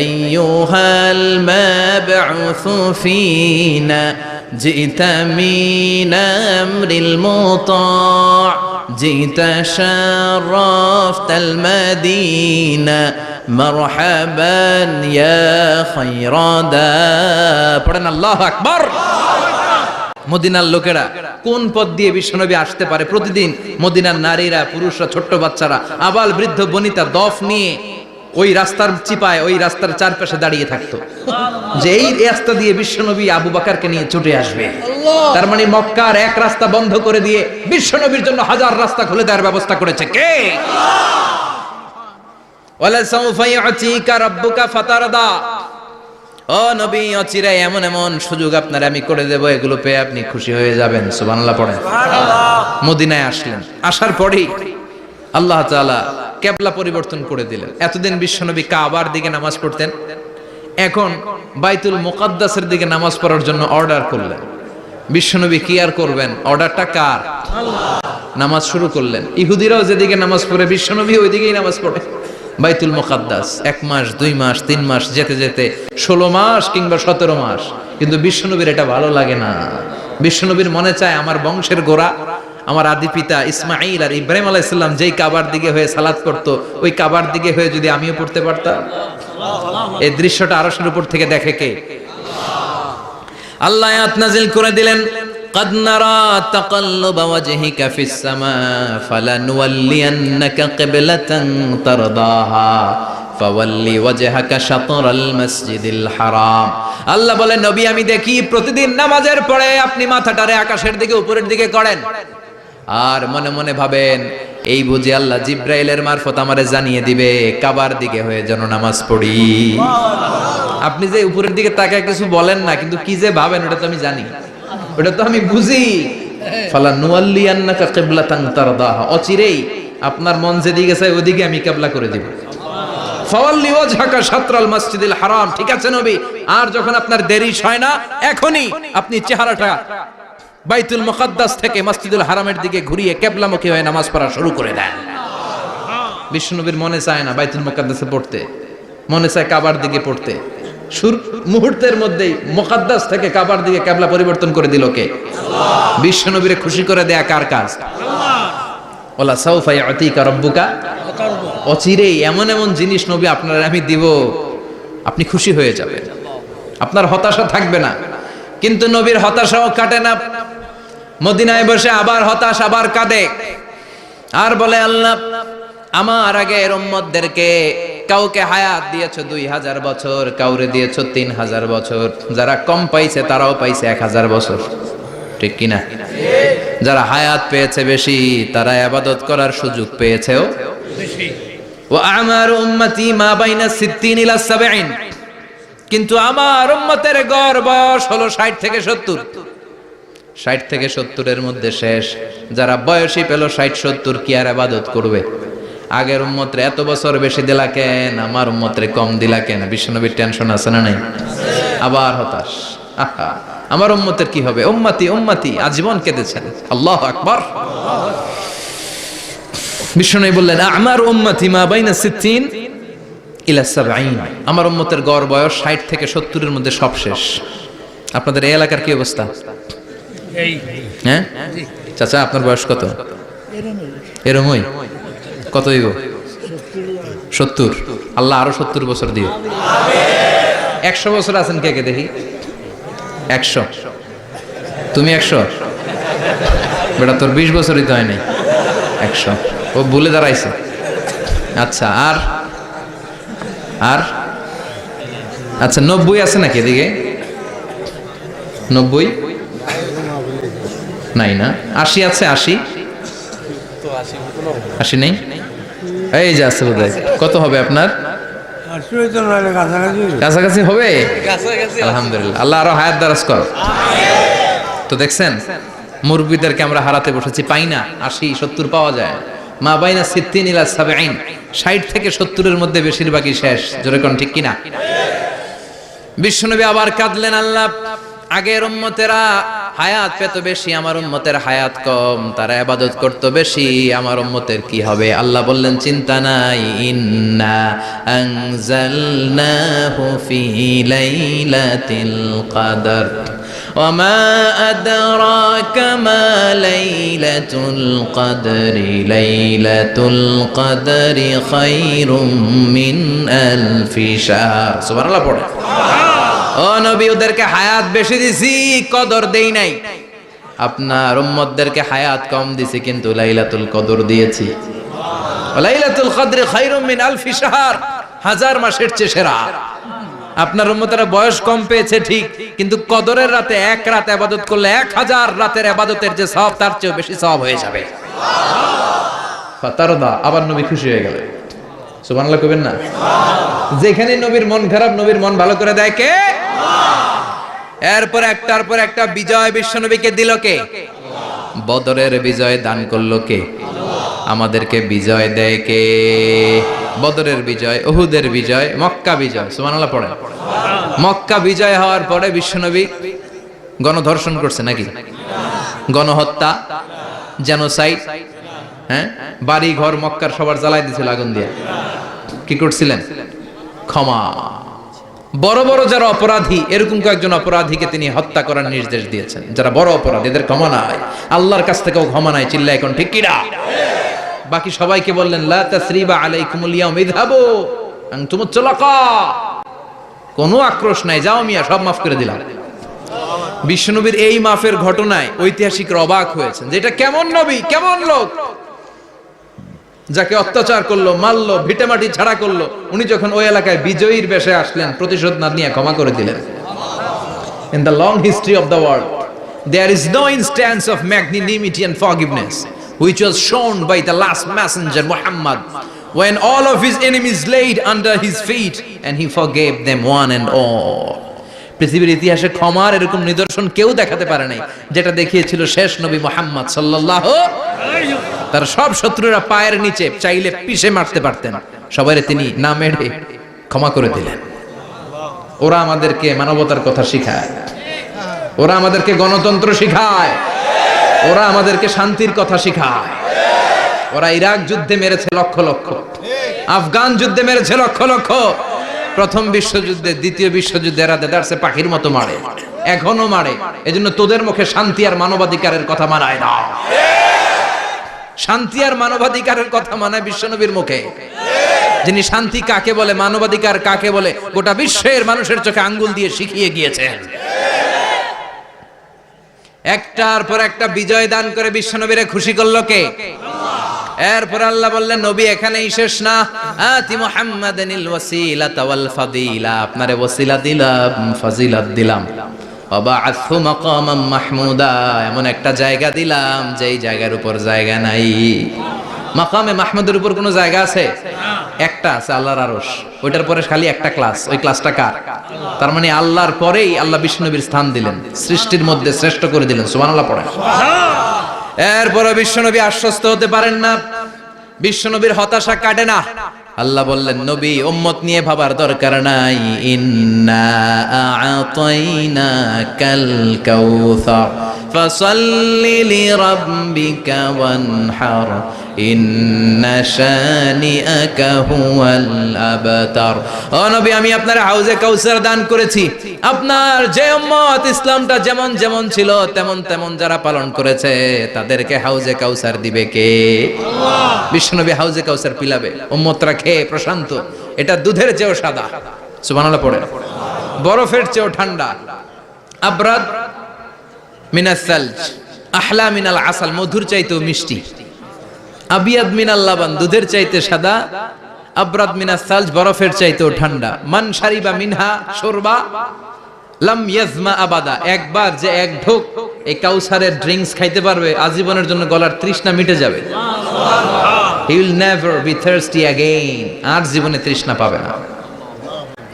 Speaker 1: আইয়ুহাল মাবউসু ফিনা جئت من أمر المطاع جئت شرفت المدينة مرحبا يا خير دا পড়েন আল্লাহু আকবার। মদিনার লোকেরা কোন পথ দিয়ে বিশ্বনবী আসতে পারে? প্রতিদিন মদিনার নারীরা, পুরুষরা, ছোট্ট বাচ্চারা, আবাল বৃদ্ধ বনিতা দফ নিয়ে ওই রাস্তার চিপায়, ওই রাস্তার চারপাশে দাঁড়িয়ে থাকতো, যে এই রাস্তা দিয়ে বিশ্বনবী আবু বকরকে নিয়ে ছুটে আসবে। তার মানে মক্কার এক রাস্তা বন্ধ করে দিয়ে বিশ্বনবীর জন্য হাজার রাস্তা খুলে দেওয়ার ব্যবস্থা করেছে কে? ওয়ালা সাউফা ইউতিকা রাব্বুকা ফাতারদা। ও নবী, অচিরে এমন এমন সুযোগ আপনার আমি করে দেব, এগুলো পেয়ে আপনি খুশি হয়ে যাবেন। সুবহানাল্লাহ পড়েন। মদিনায় আসলেন, আসার পরেই আল্লাহ তাআলা কিবলা পরিবর্তন করে দিলেন। এতদিন বিশ্বনবী কাবার দিকে নামাজ পড়তেন, এখন বাইতুল মুকাদ্দাসের দিকে নামাজ পড়ার জন্য অর্ডার করলেন। বিশ্বনবী কি আর করবেন, অর্ডারটা কার? আল্লাহ। নামাজ শুরু করলেন। ইহুদিরাও যেদিকে নামাজ পড়ে, বিশ্বনবী ওইদিকেই নামাজ পড়ে। বাইতুল মুকাদ্দাস 1 মাস 2 মাস 3 মাস যেতে যেতে 16 মাস কিংবা 17 মাস, কিন্তু বিশ্বনবীর এটা ভালো লাগে না। বিশ্বনবীর মনে চায় আমার বংশের গোড়া, আমার আদি পিতা ইসমাঈল আর ইব্রাহিম আলাইহিস সালাম যেই কাবার দিকে হয়ে সালাত করতো, ওই কাবার দিকে হয়ে যদি আমিও পড়তে পারতাম। এই দৃশ্যটা আরশের উপর থেকে দেখে কে? আল্লাহ আয়াত নাযিল করে দিলেন, قد نرى تقلب وجهك في السماء فلنولينك قبلة ترضاها فولي وجهك شطر المسجد الحرام। আল্লাহ বলেন, নবী আমি দেখি প্রতিদিন নামাজের পরে আপনি মাথাটারে আকাশের দিকে, উপরের দিকে করেন, আর মনে মনে ভাবেন এই বুঝি আল্লাহ জিব্রাইলের মারফত আমারে জানিয়ে দিবে কাবার দিকে হয়ে যেন নামাজ পড়ি। আপনি যে উপরের দিকে তাকায় কিছু বলেন না, কিন্তু কি যে ভাবেন ওটা তো আমি জানি, ওটা তো আমি বুঝি। ফালানুওয়াল্লিয়ান্নাকা কিবলাতান তারদাহা, অচিরেই আপনার মন যেদিকে চায় ওদিকে আমি কিবলা করে দিব। ফাওয়াল্লি ওয়াজহাকা শাতরাল মাসজিদিল হারাম। ঠিক আছে নবী, আর যখন আপনার দেরি হয় না, এখনই আপনি চেহারাটা বাইতুল মুকাদ্দাস থেকে মসজিদুল হারামের দিকে ঘুরিয়ে কিবলামুখী হয়ে নামাজ পড়া শুরু করে দেন। বিশ্বনবীর মনে চায় না বাইতুল মুকাদ্দাসে পড়তে, মনে চায় কাবার দিকে পড়তে। মুহূর্তের মধ্যেই মুকাদ্দাস থেকে কাবার দিকে কিবলা পরিবর্তন করে দিল কে? আল্লাহ। বিশ্বনবীরে খুশি করে দেয়া কার কাজ? আল্লাহ। ওয়ালা সাউফা ইউতিকা রাব্বুকা, অচিরেই এমন এমন জিনিস নবী আপনার আমি দিব, আপনি খুশি হয়ে যাবেন, আপনার হতাশা থাকবে না। কিন্তু নবীর হতাশাও কাটে না। মদিনায় বসে আবার হতাশ, আবার কাঁদে, আর বলে আল্লাহ আমার আগের উম্মতদেরকে কাউকে হায়াত দিয়েছো 2000 বছর, কাউরে দিয়েছো 3000 বছর, যারা কম পাইছে তারাও পাইছে 1000 বছর, ঠিক কিনা? যারা হায়াত পেয়েছে বেশি তারা ইবাদত করার সুযোগ পেয়েছেও বেশি। ওয়া আমারু উম্মতি মা বাইনা 60 ইলা 70, কিন্তু আমার উম্মতের গড় বয়স হলো 60 থেকে 70। 60 থেকে 70 এর মধ্যে শেষ। যারা বয়সী পেল 60-70 কি আর ইবাদত করবে? আগের উম্মতরে এত বছর বেশি দিলা কেন, আমার উম্মতরে কম দিলা কেন? বিশ্বনবীর টেনশন আছে না নাই? আবার হতাশ, আহা আমার উম্মতের কি হবে? উম্মতি উম্মতি আজীবন কেঁদেছেন। আল্লাহু আকবার। বিশ্বনবী বললেন আমার উম্মতি মা বাইনা 60 ইলা 70, আমার উম্মতের গড় বয়স 60 থেকে 70 এর মধ্যে সব শেষ। আপনাদের এই এলাকার কি অবস্থা? হ্যাঁ চাচা, আপনার বয়স কত? এরমই। কত হইব? 70। আল্লাহ আরো 70 বছর দিও। 100 বছর আছেন কে কে দেখি? 100। তুমি 100? বেটা তোর 20 বছরই তো হয়নি। 100 ও ভুলে দাঁড়াইছে। আচ্ছা, আর আর আচ্ছা 90 আছে নাকি এদিকে? 90 নাই না? 80 আছে? 80 নেই? এই যে আছে বোধহয়। কত হবে আপনার? কাছাকাছি হবে। আলহামদুলিল্লাহ, আল্লাহ আরো হায়াত দারাজ কর। তো দেখছেন মুরব্বীদেরকে আমরা হারাতে বসেছি, পাই না। 80-70 পাওয়া যায়। মা বাইনা 60 ইলা 70, 60 থেকে 70 এর মধ্যে বেশিরভাগই শেষ। জোরে কোন ঠিক কিনা? বিশ্বনবী আবার কাঁদলেন, আল্লাহ আগের উম্মতেরা হায়াত পেত বেশি, আমার উম্মতের হায়াত কম, তারা ইবাদত করত বেশি, আমার উম্মতের কি হবে? আল্লাহ বললেন চিন্তা নাই, ইন্না আনজালনাহু ফি লাইলাতিল কদর ওয়া মা আদরাকা মা লাইলাতুল কদরি লাইলাতুল কদরি খায়রুম মিন আলফি শাহর। সুবহানাল্লাহ পড়ে। ও নবী, ওদেরকে হায়াত বেশি দিছি, কদর দেই নাই। আপনার উম্মতদেরকে হায়াত কম দিছি, কিন্তু লাইলাতুল কদর দিয়েছি। লাইলাতুল কদরি খায়রুম মিন আলফি শাহর, 1000 মাসের চেয়ে সেরা। আপনার উম্মতেরা বয়স কম পেয়েছে ঠিক, কিন্তু কদরের রাতে এক রাত ইবাদত করলে 1000 রাতের ইবাদতের যে সওয়াব তার চেয়ে বেশি সওয়াব হয়ে যাবে। ফাতারদা, আবার নবী খুশি হয়ে গেলেন। সুবহানাল্লাহ কইবেন না? যেখানে নবীর মন খারাপ, নবীর মন ভালো করে দেয় কে? এরপর একটার পর একটা বিজয় বিশ্বনবীকে দিল কে? বদরের বিজয় দান করলো কে? আমাদেরকে বিজয় দেয় কে? বদরের বিজয়, উহুদের বিজয়, মক্কা বিজয়। সুবহানাল্লাহ পড়ে। মক্কা বিজয় হওয়ার পরে বিশ্বনবী গণধর্ষণ করছে নাকি? গণহত্যা, জেনোসাইড, হ্যাঁ, বাড়ি ঘর মক্কার সবার জ্বালাই দিয়েছিল আগুন দিয়ে। কি করছিলেন? ক্ষমা। বড় বড় যারা অপরাধী, এরকম কয়েকজন অপরাধীকে তিনি হত্যা করার নির্দেশ দিয়েছেন। যারা বড় অপরাধী, এদের ক্ষমা নাই, আল্লাহর কাছ থেকেও ক্ষমা নাই। চিল্লায় এখন ঠিক কিনা? বাকি সবাইকে বললেন লা তাসরিবা আলাইকুমুল ইয়াউম ইযহাবু আনতুমুত তুলাকা, কোনো আক্রোশ নাই, যাও মিয়া, সব মাফ করে দিলাম। বিশ্বনবীর এই মাফের ঘটনায় ঐতিহাসিকরা অবাক হয়েছেন যে এটা কেমন নবী, কেমন লোক, যাকে অত্যাচার করলো, মারলো, ভিটেমাটি ছাড়া করলো, উনি যখন ওই এলাকায় বিজয়ীর বেশে আসলেন, প্রতিশোধ না নিয়ে ক্ষমা করে দিলেন। In the long history of the world, there is no instance of magnanimity and forgiveness which was shown by the last messenger Muhammad, when all of his enemies laid under his feet and he forgave them one and all. পৃথিবীর ইতিহাসে ক্ষমার এরকম নিদর্শন কেউ দেখাতে পারে নাই, যেটা দেখিয়েছিল শেষ নবী মুহাম্মদ সাল্লাল্লাহু আলাইহি ওয়াসাল্লাম। তার সব শত্রুরা পায়ের নিচে চাইলে পিষে মারতে পারতেন, সবাইরে তিনি না মেরে ক্ষমা করে দিলেন। ওরা আমাদেরকে মানবতার কথা শিখায়, ওরা আমাদেরকে গণতন্ত্র শিখায়, ওরা আমাদেরকে শান্তির কথা শিখায়। ওরা ইরাক যুদ্ধে মেরেছে লক্ষ লক্ষ, আফগান যুদ্ধে মেরেছে লক্ষ লক্ষ, প্রথম বিশ্বযুদ্ধে, দ্বিতীয় বিশ্বযুদ্ধে এরা দেদারসে পাখির মতো মারে, এখনো মারে। এজন্য তোদের মুখে শান্তি আর মানবাধিকারের কথা মানায় না। শান্তি আর মানবাধিকারের কথা মানায় বিশ্বনবীর মুখে, যিনি শান্তি কাকে বলে, মানবাধিকার কাকে বলে, গোটা বিশ্বের মানুষের চোখে আঙ্গুল দিয়ে শিখিয়ে গিয়েছেন। একটার পর একটা বিজয় দান করে বিশ্বনবীরে খুশি করলো কে? এরপর আল্লাহ বললেন নবী এখানেই শেষ না, আতি মুহাম্মাদানিল ওয়াসিলাতা ওয়াল ফাদিলা, আপনারে ওয়াসিলা দিলাম, ফাজিলাত দিলাম, ওয়াবা'আথহু মাকামান মাহমুদা, এমন একটা জায়গা দিলাম যেই জায়গার উপর জায়গা নাই। মাকামে মাহমুদের উপর কোনো জায়গা আছে? একটা আছে, আল্লাহর আরশ। ওইটার পরে খালি একটা ক্লাস, ওই ক্লাসটা কার? তার মানে আল্লাহর পরেই আল্লাহ বিশ্বনবীর স্থান দিলেন, সৃষ্টির মধ্যে শ্রেষ্ঠ করে দিলেন। সুবহানাল্লাহ পড়েন। এরপরে বিশ্বনবী আশ্বস্ত হতে পারেন না, বিশ্বনবীর হতাশা কাটে না। আল্লাহ বললেন নবী উম্মত নিয়ে ভাবার দরকার নাই, ইন্না আ'তাইনাকাল কাউসার ফাসাল্লি লিরাব্বিকা ওয়ানহার ইন্না শানিআকা হুয়াল আবতার। ও নবী আমি আপনার হাউজে কাউসার দান করেছি, আপনার যে উম্মত ইসলামটা যেমন যেমন ছিল তেমন তেমন যারা পালন করেছে তাদেরকে হাউজে কাউসার দিবে কে? আল্লাহ। বিশ্বনবী হাউজে কাউসার পিলাবে, উম্মতরা খেয়ে প্রশান্ত। এটা দুধের চেয়েও সাদা, সুবহানাল্লাহ পড়ে, বরফের চেয়েও ঠান্ডা, আবরাদ মিনাস সালজ আহলা মিনাল আসাল, মধুর চাইতেও মিষ্টি, আবিয়াদ মিনাল লাবান, দুধের চাইতে সাদা, আবরাদ মিনাস সালজ, বরফের চাইতেও ঠান্ডা। মান শারিবা মিনহা শুরবা লাম ইয়াজমা আবাদা, একবার যে এক ঢোক এই কাউসারের ড্রিঙ্কস খাইতে পারবে আজীবনের জন্য গলার তৃষ্ণা মিটে যাবে। He will never be thirsty again, আর জীবনে তৃষ্ণা পাবে না।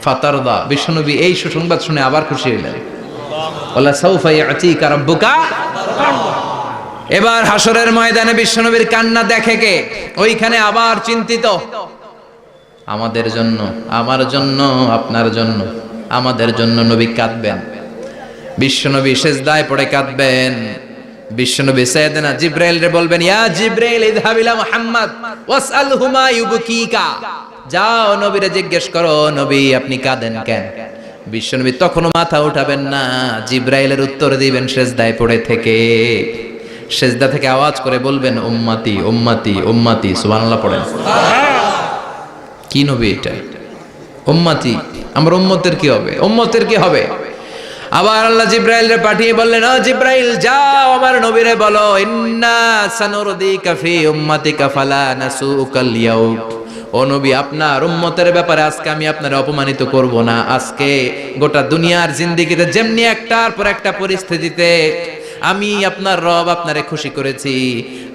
Speaker 1: ফাতারদা, বিশ্বনবী এই সুসংবাদ শুনে আবার খুশি হলেন। ওয়ালা সাউফা ইয়াতিকা রাব্বুকা। এবার হাসরের ময়দানে বিশ্বনবীর কান্না দেখে কে? ওইখানে আবার চিন্তিত, আমাদের জন্য, আমার জন্য, আপনার জন্য, আমাদের জন্য নবী কাঁদবেন। বিশ্বনবী সিজদায় পড়ে কাঁদবেন। বিশ্বনবী সাইয়েদনা জিবরাইলরে বলবেন, ইয়া জিবরাইল ইযহাব ইলা মুহাম্মদ ওয়াসআলহু মা ইউবকিকা, যাও নবীরে জিজ্ঞেস করো নবী আপনি কাঁদেন কেন? বিশ্বনবী তখনও মাথা উঠাবেন না, জিবরাইলের উত্তর দিবেন সিজদায় পড়ে থেকে। সিজদা থেকে আওয়াজ করে বলবেন উম্মতি উম্মতি উম্মতি। সুবহানাল্লাহ পড়েন। কি নবী এটা? উম্মতি, আমার উম্মতের কি হবে? উম্মতের কি হবে? আবার আল্লাহ জিবরাইলরে পাঠিয়ে বললেন, ও জিবরাইল যাও আমার নবীরে বলো, ইন্না সানুরদিকা ফি উম্মাতিকা ফালা নাসুকাল ইয়াউম, ও নবী আপনার উম্মতের ব্যাপারে আজকে আমি আপনারে অপমানিত করব না। আজকে গোটা দুনিয়ার জিন্দেগিতে যেমনি একটার পর একটা পরিস্থিতিতে আমি আপনার রব আপনারে খুশি করেছি,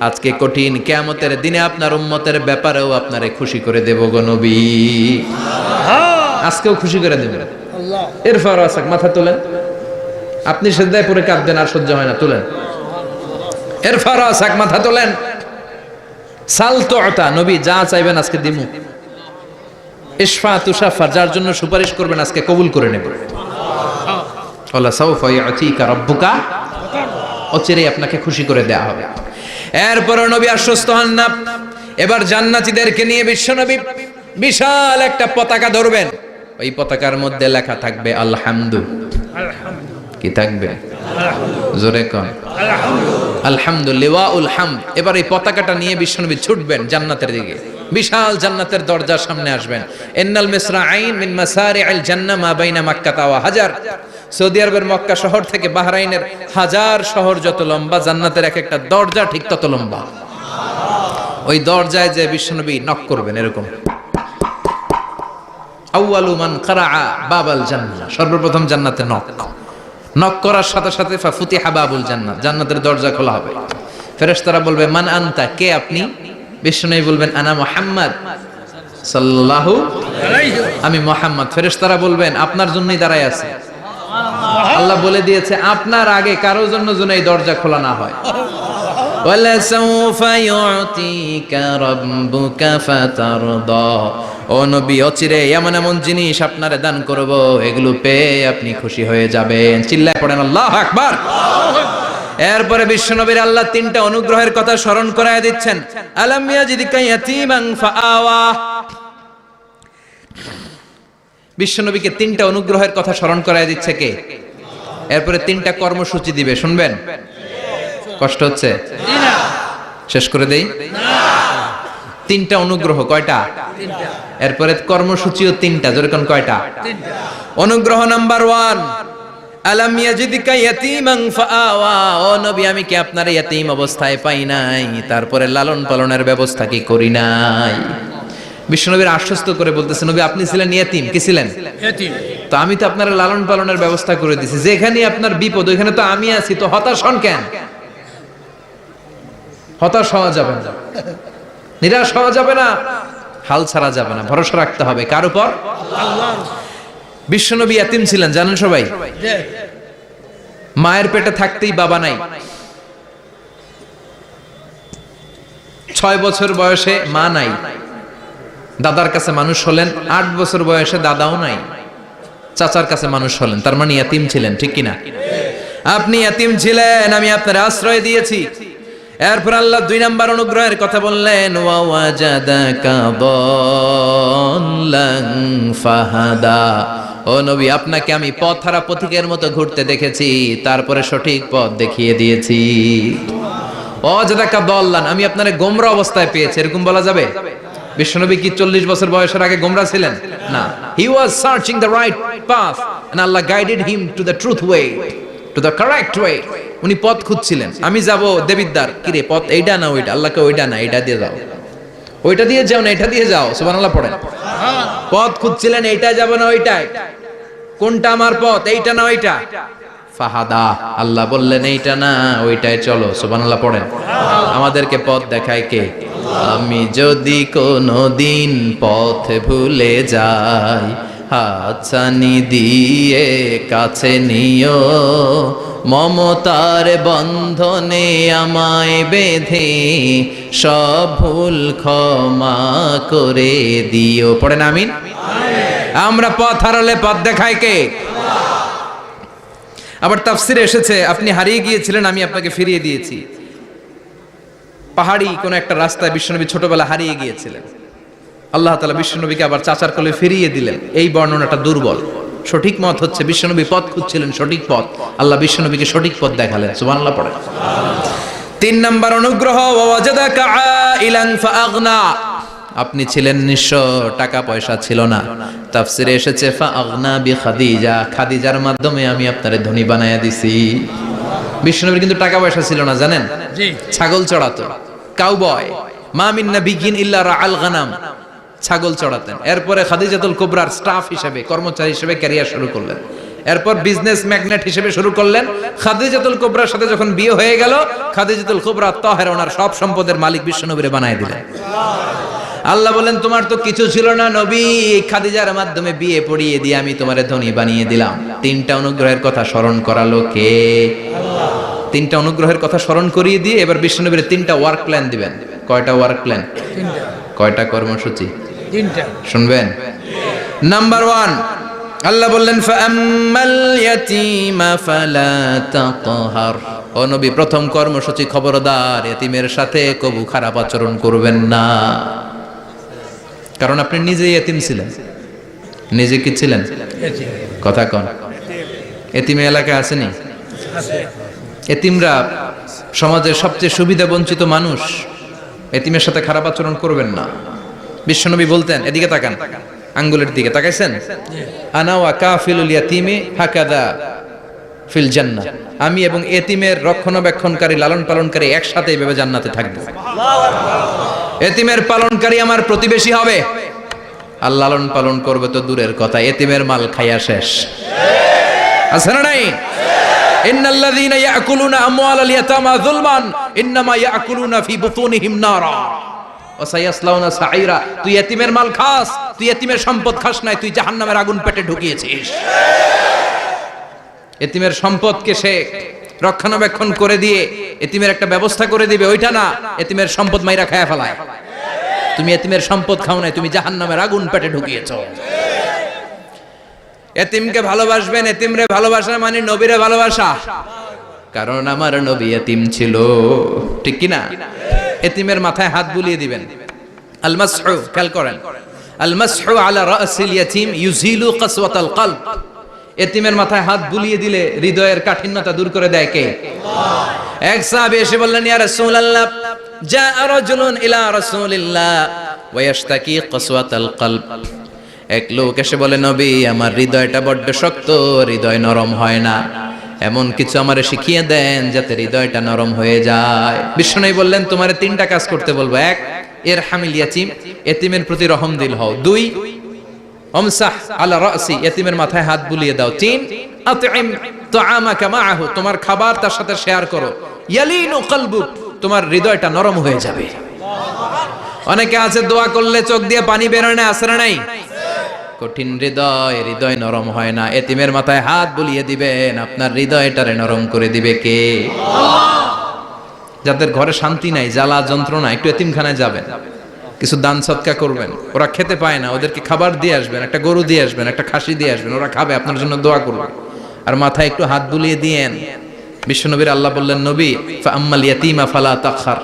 Speaker 1: আজকে কঠিন কিয়ামতের দিনে আপনার উম্মতের ব্যাপারেও আপনারে খুশি করে দেব গো নবী। আজকেও খুশি করে দেবেন। এরপর আসাক, মাথা তোলেন। আপনি সিজদায় পড়ে কাঁদবেন আর সহ্য হয় না, তুলেন। এরপর আসাক, মাথা তোলেন। সাল তুতা, নবী যা চাইবেন আজকে দিমু। ইশফা তুশাফা, যার জন্য সুপারিশ করবেন আজকে কবুল করে নেব। ওয়ালা সাউফা ইয়াতিকা রাব্বুকা, অচিরেই আপনাকে খুশি করে দেয়া হবে। এরপর নবী আশ্বস্ত হন না। এবার জান্নাতীদেরকে নিয়ে বিশ্বনবী বিশাল একটা পতাকা ধরবেন। ওই পতাকার মধ্যে লেখা থাকবে আলহামদু। কি থাকবে? জোরে কোন আলহামদুলিল্লাহ ওয়াল হামদ। এবার এই পতাকাটা নিয়ে বিশ্বনবী ছুটবেন জান্নাতের দিকে। বিশাল জান্নাতের দরজার সামনে আসবেন। ইন্নাল মিসরাঈন মিন মাসারি'আল জান্নাহ মা বাইনা মাক্কাহ ওয়া হাজার। সৌদি আরবের মক্কা শহর থেকে বাহরাইনের হাজার শহর যত লম্বা, জান্নাতের এক একটা দরজা ঠিক তত লম্বা। ওই দরজায় যে বিশ্বনবী নক করবেন এরকম, আউয়ালু মান কারাআ বাবাল জান্নাহ, সর্বপ্রথম জান্নাতে নক করার সাথে সাথে ফাফুতিহা বাবুল জান্নাহ, জান্নাতের দরজা খোলা হবে। ফেরেশতারা বলবে মান আনতা, কে আপনি? বিশ্বনবী বলবেন আনা মুহাম্মদ সাল্লাল্লাহু আলাইহি, আমি মুহাম্মদ। ফেরেশতারা বলবেন আপনার জন্যই দাঁড়ায় আছি। আল্লাহ বলে দিয়েছে আপনার আগে কারোর জন্য যেন এই দরজা খোলা না হয়। ওয়ালা সাউফা ইউতিকা রাব্বুকা ফাতারদা, ও নবী অচিরে এমন এমন জিনিস আপনারে দান করব, এগুলো পেয়ে আপনি খুশি হয়ে যাবেন। চিল্লায় পড়েন আল্লাহু আকবার। এরপরে বিশ্বনবীর আল্লাহ তিনটা অনুগ্রহের কথা স্মরণ করায় দিচ্ছেন। আলাম ইয়াজিদকা ইয়াতীমান ফাআওয়া, বিশ্বনবীকে তিনটা অনুগ্রহের কথা স্মরণ করায় দিচ্ছে কে? এরপরে তিনটা কর্মসূচি দিবে, শুনবেন? কষ্ট হচ্ছে? শেষ করে দেই। তিনটা অনুগ্রহ, কয়টা? এরপরে কর্মসূচিও তিনটা, যেরকম কয়টা? অনুগ্রহ নাম্বার 1, আলাম ইয়াজিদকা ইয়াতীমান ফাআওয়া, ও নবী আমি কি আপনার ইয়াতীম অবস্থায় পাই নাই, তারপরে লালন পালনের ব্যবস্থা কি করি নাই? বিশ্বনবীর আশ্বস্ত করে বলতেছে, নবী আপনি ছিলেন ইয়াতীম, কি ছিলেন?
Speaker 2: ইয়াতীম।
Speaker 1: তো আমি তো আপনার লালন পালনের ব্যবস্থা করে দিয়েছি, যেখানে আপনার বিপদ ওইখানে তো আমি আছি, তো হতাশ হন কেন? হতাশ হওয়া যাবে না, নিরাশ হওয়া যাবে না, হাল ছাড়া যাবে না, ভরসা রাখতে হবে কার উপর?
Speaker 2: আল্লাহর।
Speaker 1: বিশ্বনবী ইয়াতীম ছিলেন জানেন সবাই।
Speaker 2: জি।
Speaker 1: মায়ের পেটে থাকতেই বাবা নাই, 6 বছর বয়সে মা নাই, দাদার কাছে মানুষ হলেন, 8 বছর বয়সে দাদাও নাই, চাচার কাছে মানুষ হলেন, তার মানে ইয়াতীম ছিলেন, ঠিক কিনা? আপনি ইয়াতীম ছিলেন, আমি আপনার আশ্রয় দিয়েছি। এরপর আল্লাহ 2 নাম্বার অনুগ্রহের কথা বললেন, ওয়া ওয়াজাদাকা দাল্লান ফাহাদা, ও নবী আপনাকে আমি পথহারা পথিকের মতো ঘুরতে দেখেছি, তারপরে সঠিক পথ দেখিয়ে দিয়েছি। ওয়াজাদাকা দাল্লান, আমি আপনারে গোমরা অবস্থায় পেয়েছি, এরকম বলা যাবে? বিশ্বনবী কি 40 বছর বয়সের আগে গোমরা ছিলেন? না, he was searching the right path and Allah guided him to the truth way, to the correct way. উনি পথ খুঁজছিলেন, আমি যাব দেবিদ্দার, কি রে পথ এইটা না ওইটা? আল্লাহকে ওইটা না এইটা দিয়ে যাও, ওইটা দিয়ে যাও না এটা দিয়ে যাও, সুবহানাল্লাহ পড়েন। পথ খুঁজছিলেন, এইটা যাব না ওইটাই, কোনটা আমার পথ, এইটা না ওইটা? ফাহাদা, আল্লাহ বললেন এইটা না ওইটাই চলো, সুবহানাল্লাহ পড়েন। আমাদেরকে পথ দেখায় কে? আমি যদি কোনদিন পথ ভুলে যাই, হাতছানি দিয়ে কাছে নিও, মমতার বন্ধনে আমায় বেঁধে সব ভুল ক্ষমা করে দিও, পড়েন আমিন। আমরা পথ হারালে পথ দেখায় কে? আবার তাফসিরে এসেছে, আপনি হারিয়ে গিয়েছিলেন, আমি আপনাকে ফিরিয়ে দিয়েছি। পাহাড়ি কোন একটা রাস্তায় বিশ্বনবী ছোটবেলা হারিয়ে গিয়েছিলেন, আল্লাহ তাআলা বিশ্বনবীকে আবার চাচার কোলে ফিরিয়ে দিলেন। এই বর্ণনাটা দুর্বল, সঠিক মত হচ্ছে বিশ্বনবী পথ খুঁজছিলেন, সঠিক পথ, আল্লাহ বিশ্বনবীকে সঠিক পথ দেখালেন, সুবহানাল্লাহ পড়েন। 3 নাম্বার অনুগ্রহ, ওয়াজাদাকা আইলান ফাআগনা, আপনি ছিলেন নিঃস্ব, টাকা পয়সা ছিল না। তাফসিরে এসেছে ফাআগনা বিখাদিজা, খাদিজার মাধ্যমে আমি আপনারে ধনী বানায়া দিছি। বিশ্বনবীর কিন্তু টাকা পয়সা ছিল না জানেন,
Speaker 2: জি।
Speaker 1: ছাগল চড়াতো, কাউবয়, মা মিন নাবিয়্যিন ইল্লা রাআল গানাম, ছাগল চড়াতেন। এরপরে খাদিজাতুল কুবরার স্টাফ হিসেবে, কর্মচারী হিসেবে ক্যারিয়ার শুরু করলেন। এরপর বিজনেস ম্যাগনেট হিসেবে শুরু করলেন। খাদিজাতুল কুবরার সাথে যখন বিয়ে হয়ে গেল, খাদিজাতুল কুবরা তাহেরা ওনার সব সম্পদের মালিক বিশ্বনবীরে বানায় দিলেন। আল্লাহ বলেন তোমার তো কিছু ছিল না নবী, খাদিজার মাধ্যমে বিয়ে পড়িয়ে দিয়ে আমি তোমারে ধনী বানিয়ে দিলাম। 3টা অনুগ্রহের কথা স্মরণ করালো কে? আল্লাহ। 3টা অনুগ্রহের কথা স্মরণ করিয়ে দিয়ে এবার বিশ্বনবীর 3টা ওয়ার্ক প্ল্যান দিবেন। কয়টা ওয়ার্ক প্ল্যান?
Speaker 2: 3টা।
Speaker 1: কয়টা কর্মসূচি?
Speaker 2: 3টা।
Speaker 1: শুনবেন। নাম্বার 1, আল্লাহ বললেন ফাআম্মাল ইয়াতীমা ফালা তাকহার, ও নবী প্রথম কর্মসূচি খবরদার এতিমের সাথে কবু খারাপ আচরণ করবেন না, কারণ আপনি নিজে এতিম ছিলেন। নিজে কি ছিলেন? কথা কন। এতিম এলাকায় আসেনি? এতিমরা সমাজের সবচেয়ে সুবিধা বঞ্চিত মানুষ, এতিমের সাথে খারাপ আচরণ করবেন না। বিশ্বনবী বলতেন, এদিকে তাকান, আঙ্গুলের দিকে তাকাইছেন, আনা ওয়া কাফিলুল ইয়াতীমি হাকাদা ফিল জান্নাহ, আমি এবং এতিমের রক্ষণাবেক্ষণকারী লালন পালনকারী একসাথে এইভাবে জান্নাতে থাকবো। এতিমের পালনকারী আমার প্রতিবেশী হবে, আর লালন পালন করবে তো দূরের কথা, এতিমের মাল খাইয়া শেষ। আছে না নাই? ইন্নাল্লাযীনা ইয়াকুলুনা আমওয়ালাল ইয়াতামা যুলমান ইন্নামা ইয়াকুলুনা ফি বুতুনিহিম নারা ওয়া সায়াসলাউনা সাঈরা। তুই এতিমের মাল খাস, তুই এতিমের সম্পদ খাস নাই, তুই জাহান্নামের আগুন পেটে ঢুকিয়েছিস। এতিমের সম্পদকে সে রক্ষণাবেক্ষণ করে দিয়ে এতিমের একটা ব্যবস্থা করে দিবে, ওইটা না, এতিমের সম্পদ মাইরা খায়া ফেলায়। তুমি এতিমের সম্পদ খাও নাই, তুমি জাহান্নামের আগুন পেটে ঢুকিয়েছো। এতিমকে ভালোবাসবেন, এতিমরে ভালোবাসা মানে নবীরে ভালোবাসা, কারণ আমার নবী এতিম ছিল, ঠিক কি না? এতিমের মাথায় হাত বুলিয়ে দিবেন। আল মাসহু, খেয়াল করেন, আল মাসহু আলা রাসিল ইয়াতীম ইউজিলু কাসওয়াতাল কলব, এতিমের মাথায় হাত বুলিয়ে দিলে হৃদয়ের কাঠিন্যতা দূর করে দেয় কে? আল্লাহ। এক সাহাবী এসে বললেন, ইয়া রাসূলুল্লাহ, জা রাজুলুন ইলা রাসূলিল্লাহ ওয়া ইয়াশতাকি কাসওয়াতাল কলব, এক লোক এসে বলে, নবী আমার হৃদয়টা বড্ড শক্ত, হৃদয় নরম হয় না, এমন কিছু আমারে শিখিয়ে দেন যাতে হৃদয়টা নরম হয়ে যায়। বিশ্বনবী বললেন, তোমারে 3টা কাজ করতে বলবো। 1, ইরহামিল ইয়াতীম, এতিমের প্রতি রহম দিল হও। 2, আমসাহ আলা রাসি, এতিমের মাথায় হাত বুলিয়ে দাও। 3, আতইম তুআমাকা মাআহু, তোমার খাবার তার সাথে শেয়ার করো। ইয়ালিনু কলবুক, তোমার হৃদয়টা নরম হয়ে যাবে। অনেকে আছে দোয়া করলে চোখ দিয়ে পানি বের হয় না, আছে না নাই? কঠিন হৃদয়, হৃদয় নরম হয় না। এতিমের মাথায় হাত বুলিয়ে দিবেন, আপনার হৃদয়টারে নরম করে দিবে কে? যাদের ঘরে শান্তি নাই, জ্বালা যন্ত্রণা, একটু এতিমখানায় যাবেন, কিছু দান সদকা করবেন। ওরা খেতে পায় না, ওদেরকে খাবার দিয়ে আসবেন, একটা গরু দিয়ে আসবেন, একটা খাসি দিয়ে আসবেন, ওরা খাবে, আপনার জন্য দোয়া করবে। আর মাথায় একটু হাত বুলিয়ে দিয়েন। বিশ্বনবীর আল্লাহ বললেন, নবী ফাআম্মাল ইয়াতীমা ফালা তাখহার,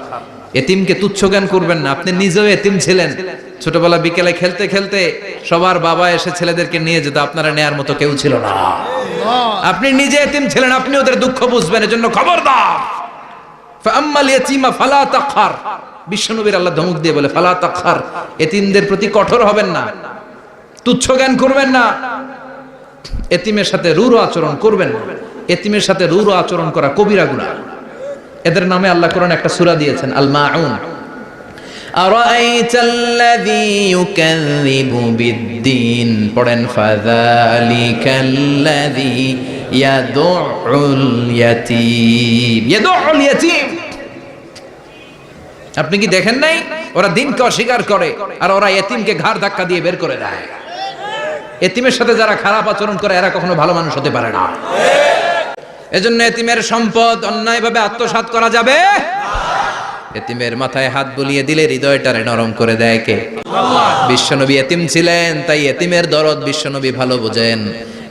Speaker 1: এতিমকে তুচ্ছ জ্ঞান করবেন না। আপনি নিজেও এতিম ছিলেন, ছোটবেলা বিকেলে খেলতে খেলতে সবার বাবা এসে ছেলেদেরকে নিয়ে যেত, আপনারা নেয়ার মতো কেউ ছিল না। আপনি নিজে এতিম ছিলেন, আপনি ওদের দুঃখ বুঝবেন, এজন্য খবরদার। ফাআম্মাল ইয়াতীমা ফালা তাখহার, বিশ্বনবীর আল্লাহ ধমক দিয়ে বলে, ফালা তাখহার, এতিমদের প্রতি কঠোর হবেন না, তুচ্ছ জ্ঞান করবেন না, এতিমের সাথে রূঢ় আচরণ করবেন না। এতিমের সাথে রূঢ় আচরণ করা কবিরা গুনাহ। এদের নামে আল্লাহ কোরআনে একটা সূরা দিয়েছেন, আল মাউন। আরাআইতাল্লাযী ইউকাযযিবু বিদ্দীন, পড়েন, ফাযালিকাল্লাযী ইয়াদুউল ইয়াতীম, ইয়াদুউল ইয়াতীম। আপনি কি দেখেন নাই ওরা দিনকে অস্বীকার করে আর ওরা এতিমকে ঘাড় ধাক্কা দিয়ে বের করে দেয়। এতিমের সাথে যারা খারাপ আচরণ করে এরা কখনো ভালো মানুষ হতে পারে না। এজন্য এতিমের সম্পদ অন্যায়ভাবে আত্মসাৎ করা যাবে না। এতিমের মাথায় হাত বুলিয়ে দিলে হৃদয়টারে নরম করে দেয় কে? আল্লাহ। বিশ্বনবী এতিম ছিলেন, তাই এতিমের দরদ বিশ্বনবী ভালো বোঝেন।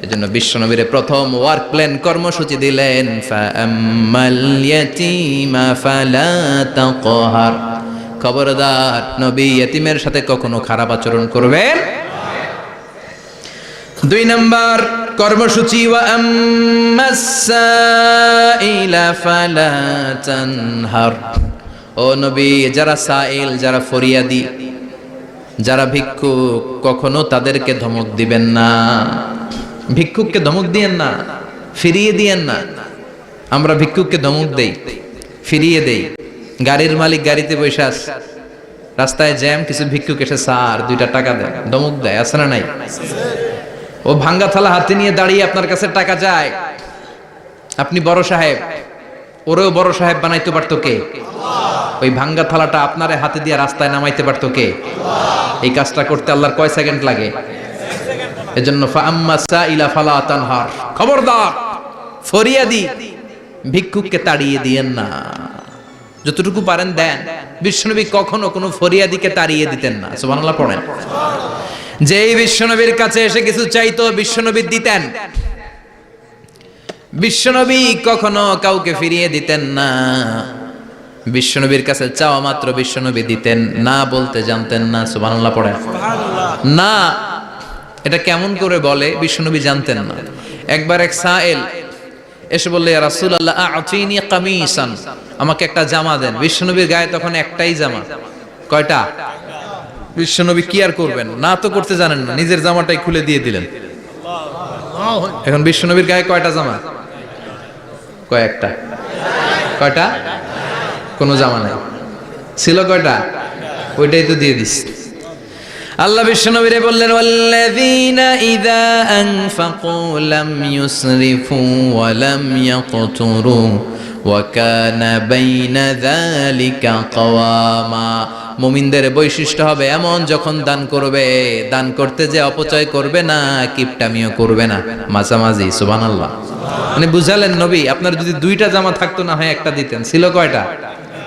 Speaker 1: এজন্য বিশ্বনবীর প্রথম ওয়ার্ক প্ল্যান কর্মসূচি দিলেন, ফাআম্মাল ইয়াতীমা ফালা তাকহার, খবরদার নবী এতিমের সাথে কখনো খারাপ আচরণ করবেন। 2 নাম্বার কর্মসূচি, ওয়া আম্মাস সাইলা ফালা তানহার, ও নবী যারা সাইল, যারা ফরিয়াদি, যারা ভিক্ষুক, কখনো তাদেরকে ধমক দিবেন না। ভিক্ষুককে ধমক দিয়েন না, ফিরিয়ে দিয়েন না। আমরা ভিক্ষুককে ধমক দেই, ফিরিয়ে দেই। গাড়ির মালিক গাড়িতে বসে আছে, রাস্তায় জ্যাম, কিছু ভিক্ষুক এসে স্যার 2টা টাকা দেয়, ধমক দেয়, আছে না নাই? ও ভাঙ্গা থালা হাতে নিয়ে দাঁড়িয়ে আপনার কাছে টাকা চায়। আপনি বড় সাহেব, ওরেও বড় সাহেব বানাইতে পারতো কে? ওই ভাঙ্গা থালাটা আপনারে হাতে দিয়ে রাস্তায় নামাইতে পারতো কে? এই কাজটা করতে আল্লাহর কয় সেকেন্ড লাগে? এজন্য ফাআম্মাস সাইলা ফালা তানহার, খবরদার ফরিয়াদি ভিক্ষুককে তাড়িয়ে দিয়েন না। যতটুকু পারেন দেন। বিশ্বনবী কখনো কোনো ফরিয়াদিকে তাড়িয়ে দিতেন না। সুবহানাল্লাহ পড়েন। যেই বিশ্বনবীর কাছে এসে কিছু চাইতো বিশ্বনবী দিতেন। বিশ্বনবী কখনো কাউকে ফিরিয়ে দিতেন না। বিশ্বনবীর কাছে চাওয়া মাত্র বিশ্বনবী দিতেন, না বলতে জানতেন না। সুবহানাল্লাহ পড়েন। না এটা কেমন করে বলে বিশ্বনবী জানতেন না। একবার এক সাইল এসে বললে, ইয়া রাসূলুল্লাহ আ'তিনি কামিসান, আমাকে একটা জামা দেন। বিশ্বনবীর গায়ে তখন একটাই জামা। কয়টা? বিশ্বনবী কি আর করবেন, না তো করতে জানেন না, নিজের জামাটাই খুলে দিয়ে দিলেন। এখন বিশ্বনবীর গায়ে কয়টা জামা? কয়েকটা। কয়টা? কোনো জামা নাই। ছিল কয়টা? ওইটাই তো দিয়ে দিস। আল্লাহ বিশ্বনবীরে বললেন, ওয়াল্লাযীনা ইযা আনফাকু লাম ইউসরিফু ওয়া লাম ইয়াকতুরু ওয়া কানা বাইনা যালিকা কাওয়ামা। মুমিনদের বৈশিষ্ট্য হবে এমন, যখন দান করবে, দান করতে যে অপচয় করবে না, কিপটামিও করবে না, মাঝামাঝি। সুবহানাল্লাহ। মানে বুঝালেন নবী, আপনার যদি 2টা জামা থাকতো না হয় একটা দিতেন। ছিল কয়টা?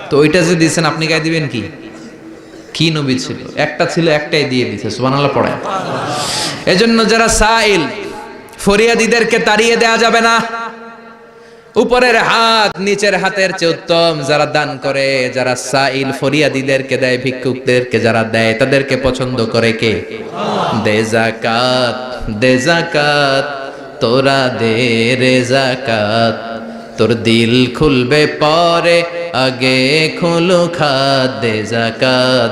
Speaker 1: তো ওইটা যে দিয়েছেন আপনি গায়ে দিবেন কি? কি নবী ছিল? একটা ছিল, একটাই দিয়ে দিয়েছে। সুবহানাল্লাহ পড়েন। এজন্য যারা সাইল, ফরিয়াদিদেরকে তাড়িয়ে দেয়া যাবে না। উপরের হাত নিচের হাতের চেয়ে উত্তম। যারা দান করে, যারা সাইল ফরিয়াদিদেরকে দেয়, ভিক্ষুকদেরকে যারা দেয়, তাদেরকে পছন্দ করে কে? দে যাকাত, দে যাকাত, তোরা দে রে যাকাত, তোর দিল খুলবে পরে, আগে খুলো খাত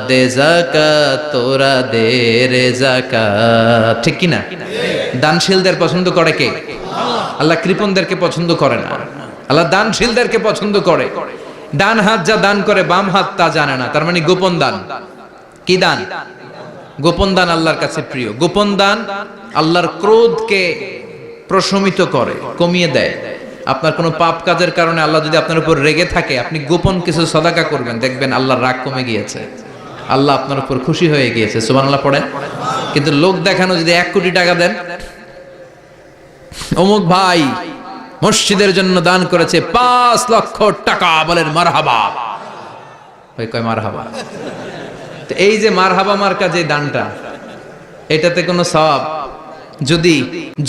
Speaker 1: দে যাকাত তোরা দে রে যাকাত। ঠিক কি না? দানশীলদের পছন্দ করে কে? আল্লাহ কৃপণদেরকে পছন্দ করে না, আল্লাহ দানশীলদেরকে পছন্দ করে। ডান হাত যা দান করে বাম হাত তা জানে না, তার মানে গোপন দান। কি দান? গোপন দান আল্লাহর কাছে প্রিয়। গোপন দান আল্লাহর ক্রোধকে প্রশমিত করে, কমিয়ে দেয়। আপনার কোনো পাপ কাজের কারণে আল্লাহ যদি আপনার উপর রেগে থাকে, আপনি গোপন কিছু সদাকা করবেন, দেখবেন আল্লাহর রাগ কমে গিয়েছে, আল্লাহ আপনার উপর খুশি হয়ে গিয়েছে। সুবহানাল্লাহ পড়েন। কিন্তু লোক দেখানো যদি 1 কোটি টাকা দেন, অমুক ভাই মসজিদের জন্য দান করেছে 5 লক্ষ টাকা, বলেন মারহাবা। ওই কয় মারহাবা। তো এই যে মারহাবা মার্কা যে দানটা, এটাতে কোনো সওয়াব যদি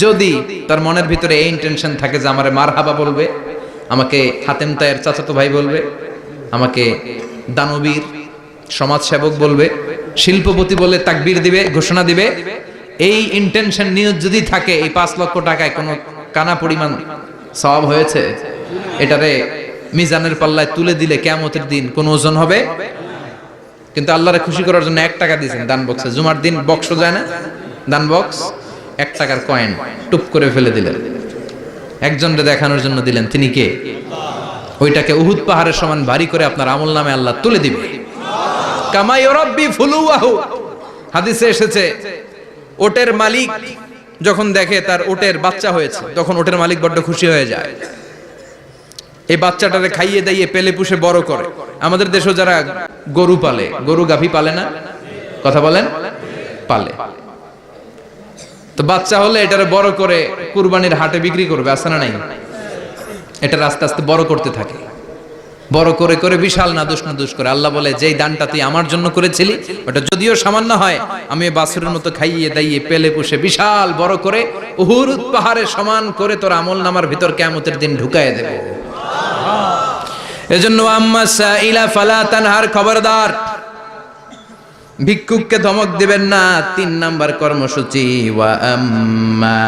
Speaker 1: যদি তার মনের ভিতরে এই ইন্টেনশন থাকে যে আমারে মারহাবা বলবে, আমাকে হাতেম তায়ের চাচাতো ভাই বলবে, আমাকে দানবীর সমাজসেবক বলবে, শিল্পপতি বলে তাকবীর দিবে, ঘোষণা দিবে, এই ইন্টেনশন নিয়ে যদি থাকে, এই 5 লক্ষ টাকায় কোনো কানা পরিমাণ সওয়াব হয়েছে, এটারে মিজানের পাল্লায় তুলে দিলে কিয়ামতের দিন কোন ওজন হবে? কিন্তু আল্লাহরে খুশি করার জন্য 1 টাকা দিয়েছেন দান বক্সে। জুমার দিন বক্স যায় না, দান বক্স, 1 টাকার কয়েন টুপ করে ফেলে দিলেন, একজনকে দেখানোর জন্য দিলেন। তিনি কে? ওইটাকে উহুদ পাহাড়ের সমান ভারী করে আপনার আমল নামে আল্লাহ তুলে দিবে। কামা ইউরাব্বি ফুলুয়াহু, হাদিসে এসেছে, ওটের মালিক যখন দেখে তার ওটের বাচ্চা হয়েছে, তখন ওটের মালিক বড্ড খুশি হয়ে যায়। এই বাচ্চাটারে খাইয়ে দাইয়ে পেলে পুষে বড় করে। আমাদের দেশে যারা গরু পালে, গরু গাভী পালে না, কথা বলেন, পালে, তো বাচ্চা হলে এটারে বড় করে কুরবানির হাটে বিক্রি করবে, আছে না নাই? এটা আস্তে আস্তে বড় করতে থাকে, বড় করে করে বিশাল নাদুস করে। আল্লাহ বলে, যেই দানটা তুই আমার জন্য করেছিলি, ওটা যদিও সামান্য হয়, আমি বাছুরের মতো খাইয়ে দাইয়ে পেলে পুষে বিশাল বড় করে উহুদ পাহাড়ের সমান করে তোর আমল নামার ভিতর কিয়ামতের দিন ঢুকায় দেব। এজন্য আম্মা সাইলা ফালা তানহার, খবরদার ভিক্ষুককে ধমক দিবেন না। 3 নাম্বার কর্মসূচি, ওয়া আম্মা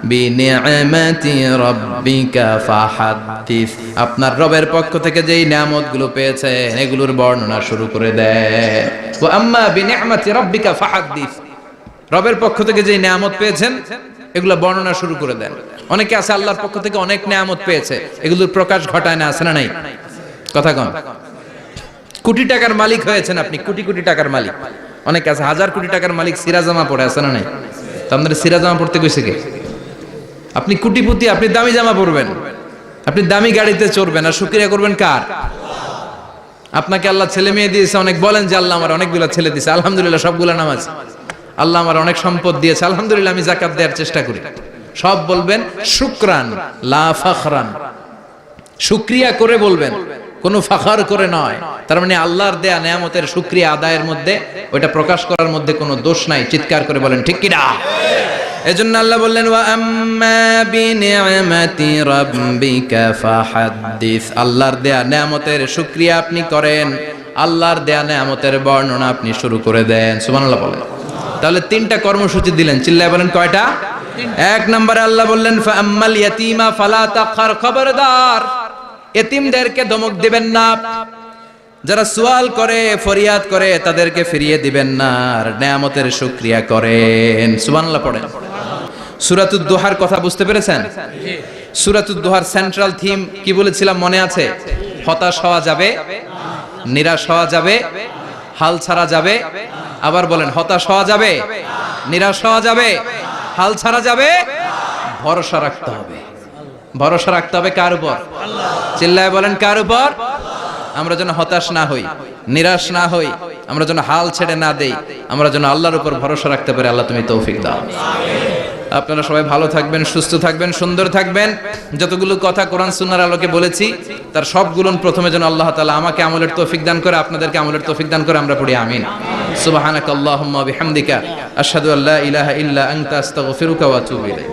Speaker 1: বিনিআমাতি রাব্বিকা ফাহাদ্দিস, আপনার রবের পক্ষ থেকে যেই নিয়ামতগুলো পেয়েছেন এগুলোর বর্ণনা শুরু করে দেন। ওয়া আম্মা বিনিআমাতি রাব্বিকা ফাহাদ্দিস, রবের পক্ষ থেকে যেই নিয়ামত পেয়েছেন এগুলো বর্ণনা শুরু করে দেন। অনেকে আছে আল্লাহর পক্ষ থেকে অনেক নিয়ামত পেয়েছে, এগুলোর প্রকাশ ঘটায় না, আছে না নাই? কথা কন। কোটি টাকার মালিক হয়েছেন আপনি, কোটি কোটি টাকার মালিক। অনেকে আছে 1000 কোটি টাকার মালিক, সিরাজামা পড়ে, আছে না নাই? তো আপনাদের সিরাজামা পড়তে কইছে কে? আপনি কোটিপতি, আপনি দামি জামা পরবেন, আপনি দামি গাড়িতে চড়বেন, আর শুকরিয়া করবেন কার? আপনাকে আল্লাহ ছেলে মেয়ে দিয়েছে, অনেক বলেন যে আল্লাহ আমার অনেকগুলো ছেলে দিয়েছে, আলহামদুলিল্লাহ সবগুলা নামাজ। আল্লাহ আমার অনেক সম্পদ দিয়েছে, আলহামদুলিল্লাহ আমি যাকাত দেওয়ার চেষ্টা করি। সব বলবেন শুকরান লা ফাখরান, শুকরিয়া করে বলবেন, কোনো ফাখার করে নয়। তার মানে আল্লাহর দেয়া নিয়ামতের শুকরিয়া আদায়ের মধ্যে, ওইটা প্রকাশ করার মধ্যে কোনো দোষ নাই। চিৎকার করে বলেন ঠিক কি না? এজন্য আল্লাহ বললেন, ওয়া আম্মা বিনিআমাতি রাব্বিকা ফাহাদ্দিস, আল্লাহর দেয়া নিয়ামতের শুকরিয়া আপনি করেন, আল্লাহর দেয়া নিয়ামতের বর্ণনা আপনি শুরু করে দেন। সুবহানাল্লাহ বলেন। তাহলে 3টা কর্মসূচি দিলেন, চিল্লায় বলেন কয়টা? 1 নম্বরে আল্লাহ বললেন, ফা আম্মাল ইয়াতীমা ফালা তাকহার, খবরদার এতিমদেরকে ধমক দিবেন না, যারা সুয়াল করে ফরিয়াদ করে তাদেরকে ফিরিয়ে দিবেন না, আর নিয়ামতের শুকরিয়া করেন। সুবহানাল্লাহ পড়েন। সূরাতুদ দুহার কথা বুঝতে পেরেছেন? সূরাতুদ দুহার সেন্ট্রাল থিম কি বলেছিলাম মনে আছে? হতাশ হওয়া যাবে, নিরাশ হওয়া যাবে, হাল ছাড়া যাবে। আবার বলেন, হতাশ হওয়া যাবে, নিরাশ হওয়া যাবে, হাল ছাড়া যাবে, ভরসা রাখতে হবে। ভরসা রাখতে হবে কার উপর? চিল্লায় বলেন কার উপর? আমরা যেন হতাশ না হই, নিরাশ না হই, আমরা যেন হাল ছেড়ে না দেই, আমরা যেন আল্লাহর উপর ভরসা রাখতে পারি। আল্লাহ তুমি তৌফিক দাও। আপনারা সবাই ভালো থাকবেন, সুস্থ থাকবেন, সুন্দর থাকবেন। যতগুলো কথা কোরআন সুন্নাহর আলোকে বলেছি তার সবগুলো প্রথমে যেন আল্লাহ তাআলা আমাকে আমলের তৌফিক দান করে, আপনাদেরকে আমলের তৌফিক দান করে। আমরা পড়ি আমিন। সুবহানাকাল্লাহুম্মা বিহামদিকা আশহাদু আল্লা ইলাহা ইল্লা আনতা আস্তাগফিরুকা ওয়া আতুবু ইলাইক।